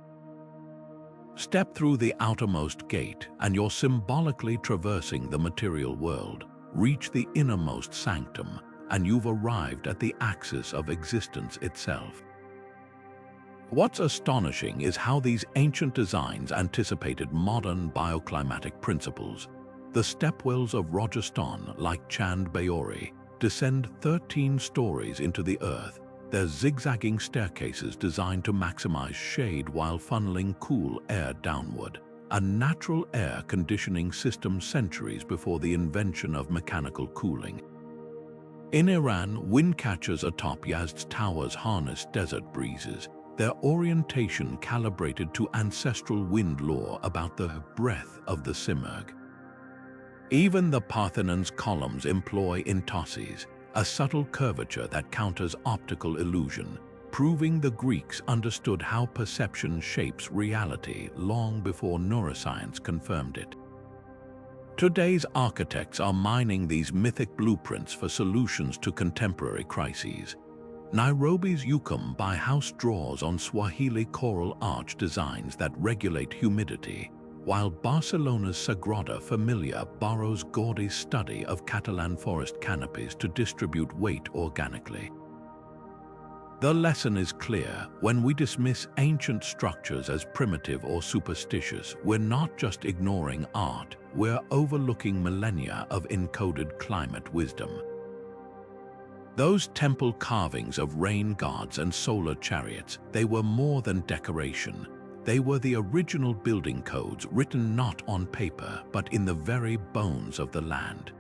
Step through the outermost gate, and you're symbolically traversing the material world. Reach the innermost sanctum, and you've arrived at the axis of existence itself. What's astonishing is how these ancient designs anticipated modern bioclimatic principles. The stepwells of Rajasthan, like Chand Bayori, descend 13 stories into the earth, their zigzagging staircases designed to maximize shade while funneling cool air downward, a natural air conditioning system centuries before the invention of mechanical cooling. In Iran, wind catchers atop Yazd's towers harness desert breezes, their orientation calibrated to ancestral wind lore about the breath of the Simurgh. Even the Parthenon's columns employ intosses, a subtle curvature that counters optical illusion, proving the Greeks understood how perception shapes reality long before neuroscience confirmed it. Today's architects are mining these mythic blueprints for solutions to contemporary crises. Nairobi's Yucum House draws on Swahili coral arch designs that regulate humidity, while Barcelona's Sagrada Familia borrows Gaudi's study of Catalan forest canopies to distribute weight organically. The lesson is clear: when we dismiss ancient structures as primitive or superstitious, we're not just ignoring art, we're overlooking millennia of encoded climate wisdom. Those temple carvings of rain gods and solar chariots, they were more than decoration. They were the original building codes written not on paper, but in the very bones of the land.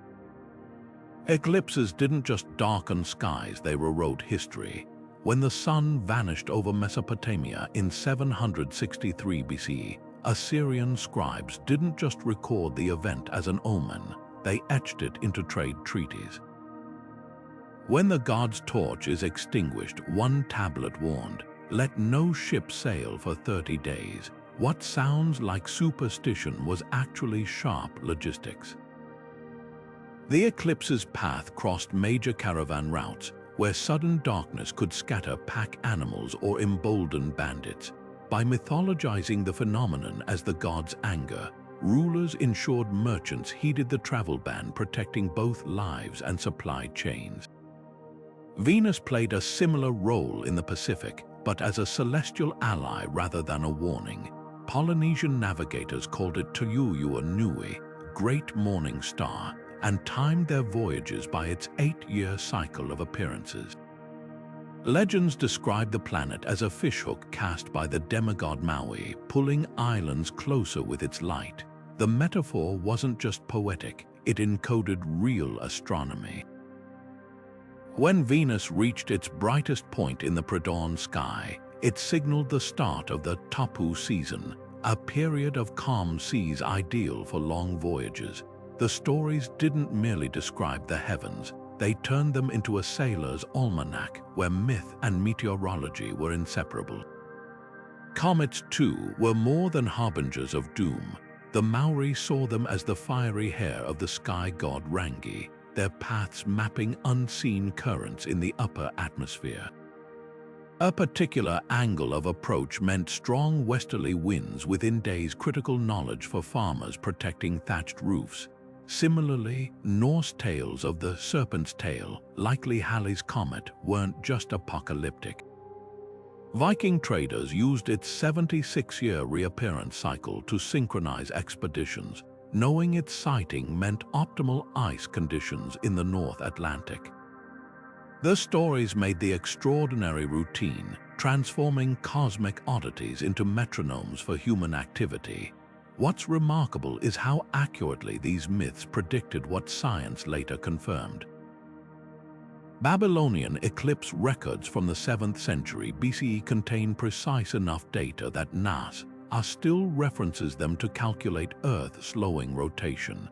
Eclipses didn't just darken skies, they rewrote history. When the sun vanished over Mesopotamia in 763 BCE, Assyrian scribes didn't just record the event as an omen, they etched it into trade treaties. When the god's torch is extinguished, one tablet warned, "Let no ship sail for 30 days." What sounds like superstition was actually sharp logistics. The eclipse's path crossed major caravan routes, where sudden darkness could scatter pack animals or embolden bandits. By mythologizing the phenomenon as the god's anger, rulers ensured merchants heeded the travel ban, protecting both lives and supply chains. Venus played a similar role in the Pacific, but as a celestial ally rather than a warning. Polynesian navigators called it Tu'uua Nui, Great Morning Star, and timed their voyages by its 8-year cycle of appearances. Legends describe the planet as a fishhook cast by the demigod Maui, pulling islands closer with its light. The metaphor wasn't just poetic, it encoded real astronomy. When Venus reached its brightest point in the pre-dawn sky, it signaled the start of the tapu season, a period of calm seas ideal for long voyages. The stories didn't merely describe the heavens, they turned them into a sailor's almanac where myth and meteorology were inseparable. Comets, too, were more than harbingers of doom. The Maori saw them as the fiery hair of the sky god Rangi, their paths mapping unseen currents in the upper atmosphere. A particular angle of approach meant strong westerly winds within days, critical knowledge for farmers protecting thatched roofs. Similarly, Norse tales of the serpent's tail, likely Halley's Comet, weren't just apocalyptic. Viking traders used its 76-year reappearance cycle to synchronize expeditions, knowing its sighting meant optimal ice conditions in the North Atlantic. The stories made the extraordinary routine, transforming cosmic oddities into metronomes for human activity. What's remarkable is how accurately these myths predicted what science later confirmed. Babylonian eclipse records from the 7th century BCE contain precise enough data that NASA still references them to calculate Earth's slowing rotation.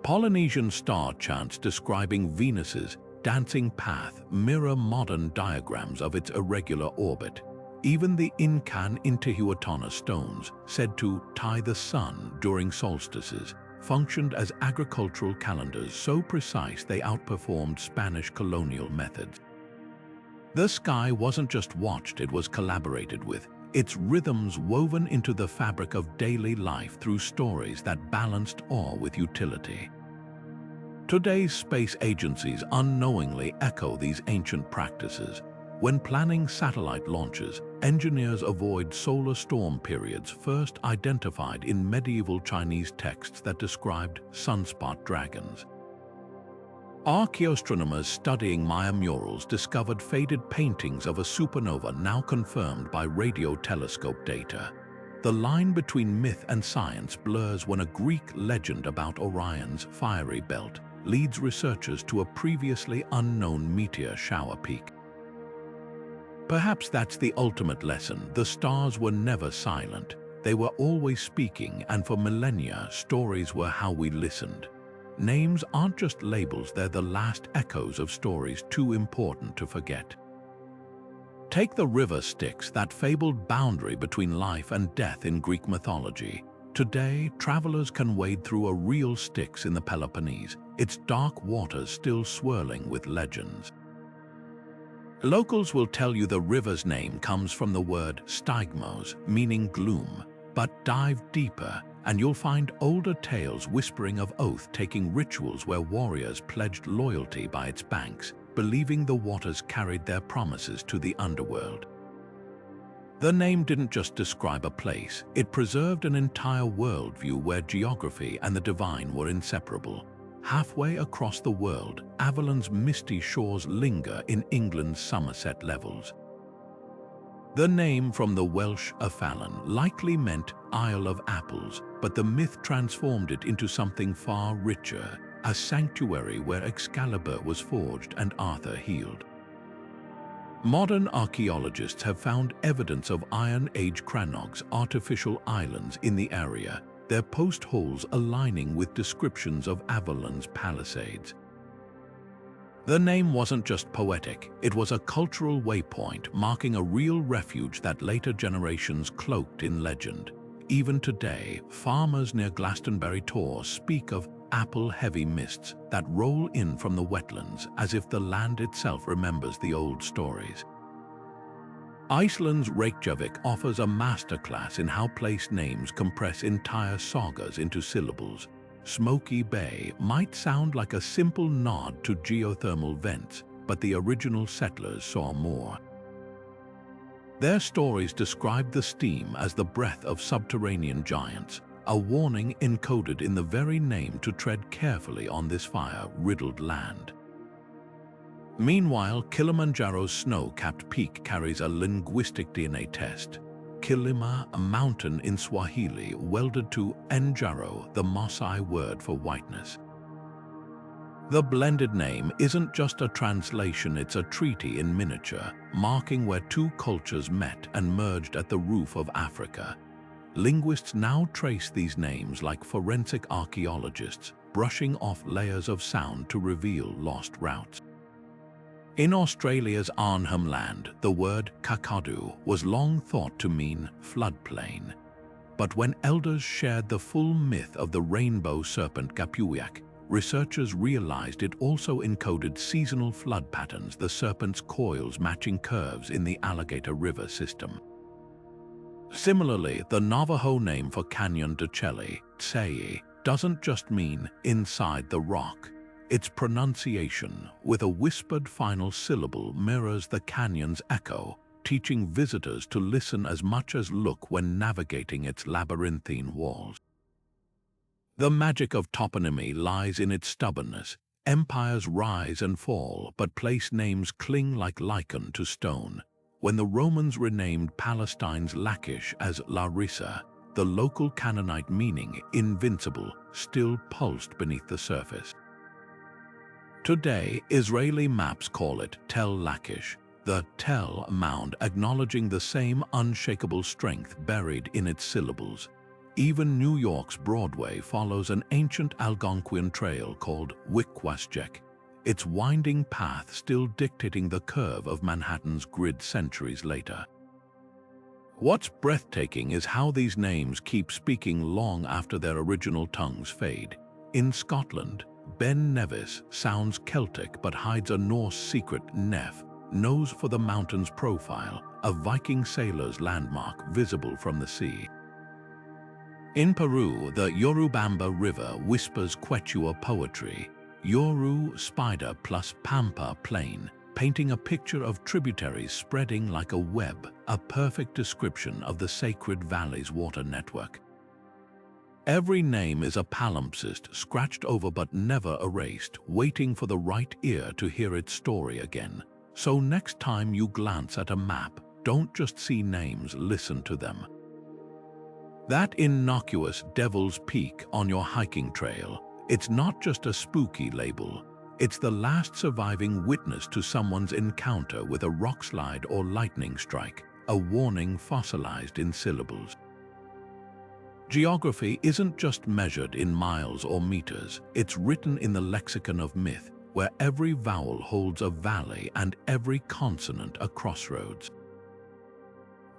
Polynesian star charts describing Venus's dancing path mirror modern diagrams of its irregular orbit. Even the Incan Intihuatana stones, said to tie the sun during solstices, functioned as agricultural calendars so precise they outperformed Spanish colonial methods. The sky wasn't just watched, it was collaborated with, its rhythms woven into the fabric of daily life through stories that balanced awe with utility. Today's space agencies unknowingly echo these ancient practices. When planning satellite launches, engineers avoid solar storm periods first identified in medieval Chinese texts that described sunspot dragons. Archaeoastronomers studying Maya murals discovered faded paintings of a supernova now confirmed by radio telescope data. The line between myth and science blurs when a Greek legend about Orion's fiery belt leads researchers to a previously unknown meteor shower peak. Perhaps that's the ultimate lesson. The stars were never silent. They were always speaking, and for millennia, stories were how we listened. Names aren't just labels, they're the last echoes of stories too important to forget. Take the river Styx, that fabled boundary between life and death in Greek mythology. Today, travelers can wade through a real Styx in the Peloponnese, its dark waters still swirling with legends. Locals will tell you the river's name comes from the word stygmos, meaning gloom, but dive deeper and you'll find older tales whispering of oath-taking rituals where warriors pledged loyalty by its banks, believing the waters carried their promises to the underworld. The name didn't just describe a place, it preserved an entire worldview where geography and the divine were inseparable. Halfway across the world, Avalon's misty shores linger in England's Somerset levels. The name from the Welsh Afalon likely meant Isle of Apples, but the myth transformed it into something far richer, a sanctuary where Excalibur was forged and Arthur healed. Modern archaeologists have found evidence of Iron Age Cranog's artificial islands in the area, their post holes aligning with descriptions of Avalon's palisades. The name wasn't just poetic, it was a cultural waypoint marking a real refuge that later generations cloaked in legend. Even today, farmers near Glastonbury Tor speak of apple-heavy mists that roll in from the wetlands as if the land itself remembers the old stories. Iceland's Reykjavik offers a masterclass in how place names compress entire sagas into syllables. Smoky Bay might sound like a simple nod to geothermal vents, but the original settlers saw more. Their stories described the steam as the breath of subterranean giants, a warning encoded in the very name to tread carefully on this fire-riddled land. Meanwhile, Kilimanjaro's snow-capped peak carries a linguistic DNA test. Kilima, a mountain in Swahili, welded to Njaro, the Maasai word for whiteness. The blended name isn't just a translation, it's a treaty in miniature, marking where two cultures met and merged at the roof of Africa. Linguists now trace these names like forensic archaeologists, brushing off layers of sound to reveal lost routes. In Australia's Arnhem Land, the word kakadu was long thought to mean floodplain. But when elders shared the full myth of the rainbow serpent Gapuyak, researchers realized it also encoded seasonal flood patterns, the serpent's coils matching curves in the Alligator River system. Similarly, the Navajo name for Canyon de Chelly, Tsei, doesn't just mean inside the rock. Its pronunciation, with a whispered final syllable, mirrors the canyon's echo, teaching visitors to listen as much as look when navigating its labyrinthine walls. The magic of toponymy lies in its stubbornness. Empires rise and fall, but place names cling like lichen to stone. When the Romans renamed Palestine's Lachish as Larissa, the local Canaanite meaning, invincible, still pulsed beneath the surface. Today, Israeli maps call it Tel Lachish, the Tel mound acknowledging the same unshakable strength buried in its syllables. Even New York's Broadway follows an ancient Algonquian trail called Wickwasjek, its winding path still dictating the curve of Manhattan's grid centuries later. What's breathtaking is how these names keep speaking long after their original tongues fade. In Scotland, Ben Nevis sounds Celtic but hides a Norse secret. Nef, nose for the mountain's profile, a Viking sailor's landmark visible from the sea. In Peru, the Yorubamba River whispers Quechua poetry, Yoru spider plus Pampa plain, painting a picture of tributaries spreading like a web, a perfect description of the sacred valley's water network. Every name is a palimpsest, scratched over but never erased, waiting for the right ear to hear its story again. So next time you glance at a map, don't just see names, listen to them. That innocuous Devil's Peak on your hiking trail, it's not just a spooky label. It's the last surviving witness to someone's encounter with a rockslide or lightning strike, a warning fossilized in syllables. Geography isn't just measured in miles or meters, it's written in the lexicon of myth, where every vowel holds a valley and every consonant a crossroads.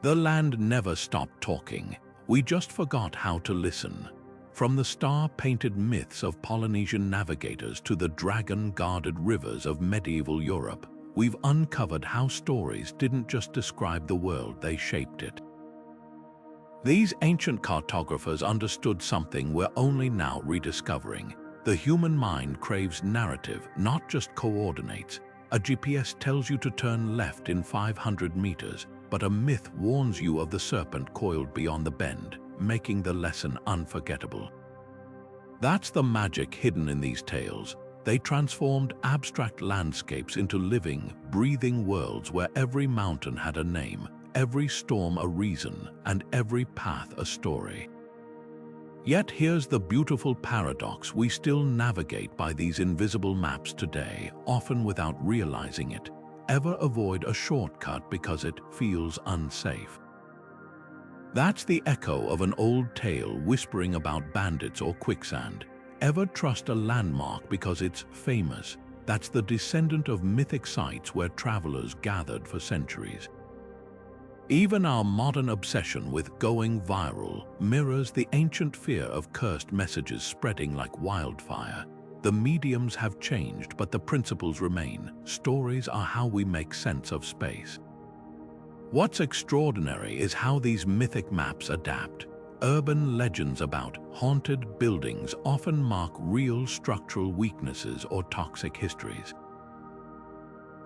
The land never stopped talking, we just forgot how to listen. From the star-painted myths of Polynesian navigators to the dragon-guarded rivers of medieval Europe, we've uncovered how stories didn't just describe the world, they shaped it. These ancient cartographers understood something we're only now rediscovering. The human mind craves narrative, not just coordinates. A GPS tells you to turn left in 500 meters, but a myth warns you of the serpent coiled beyond the bend, making the lesson unforgettable. That's the magic hidden in these tales. They transformed abstract landscapes into living, breathing worlds where every mountain had a name, every storm a reason, and every path a story. Yet here's the beautiful paradox: we still navigate by these invisible maps today, often without realizing it. Ever avoid a shortcut because it feels unsafe? That's the echo of an old tale whispering about bandits or quicksand. Ever trust a landmark because it's famous? That's the descendant of mythic sites where travelers gathered for centuries. Even our modern obsession with going viral mirrors the ancient fear of cursed messages spreading like wildfire. The mediums have changed, but the principles remain. Stories are how we make sense of space. What's extraordinary is how these mythic maps adapt. Urban legends about haunted buildings often mark real structural weaknesses or toxic histories.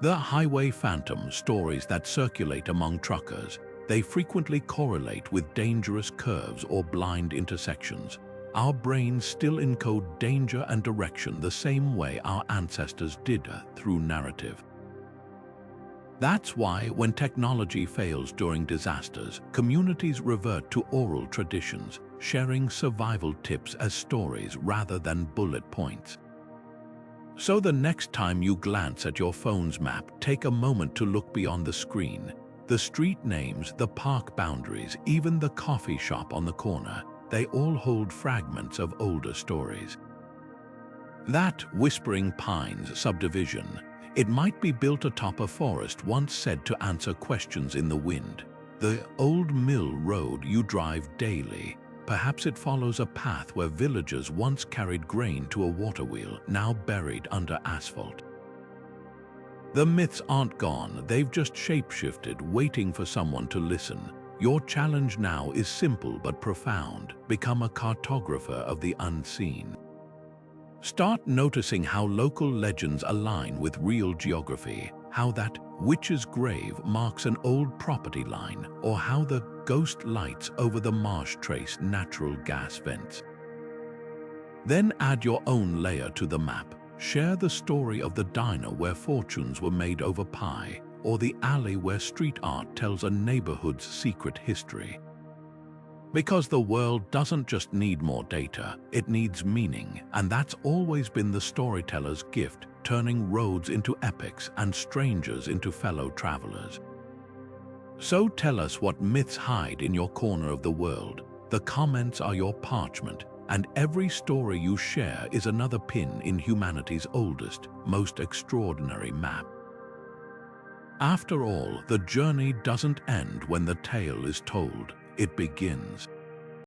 The highway phantom stories that circulate among truckers, they frequently correlate with dangerous curves or blind intersections. Our brains still encode danger and direction the same way our ancestors did through narrative. That's why when technology fails during disasters, communities revert to oral traditions, sharing survival tips as stories rather than bullet points. So the next time you glance at your phone's map, take a moment to look beyond the screen. The street names, the park boundaries, even the coffee shop on the corner, they all hold fragments of older stories. That Whispering Pines subdivision, it might be built atop a forest once said to answer questions in the wind. The old mill road you drive daily, perhaps it follows a path where villagers once carried grain to a water wheel, now buried under asphalt. The myths aren't gone, they've just shapeshifted, waiting for someone to listen. Your challenge now is simple but profound. Become a cartographer of the unseen. Start noticing how local legends align with real geography, how that witch's grave marks an old property line, or how the ghost lights over the marsh trace natural gas vents. Then add your own layer to the map. Share the story of the diner where fortunes were made over pie, or the alley where street art tells a neighborhood's secret history. Because the world doesn't just need more data, it needs meaning, and that's always been the storyteller's gift, turning roads into epics and strangers into fellow travelers. So tell us what myths hide in your corner of the world. The comments are your parchment, and every story you share is another pin in humanity's oldest, most extraordinary map. After all, the journey doesn't end when the tale is told, it begins.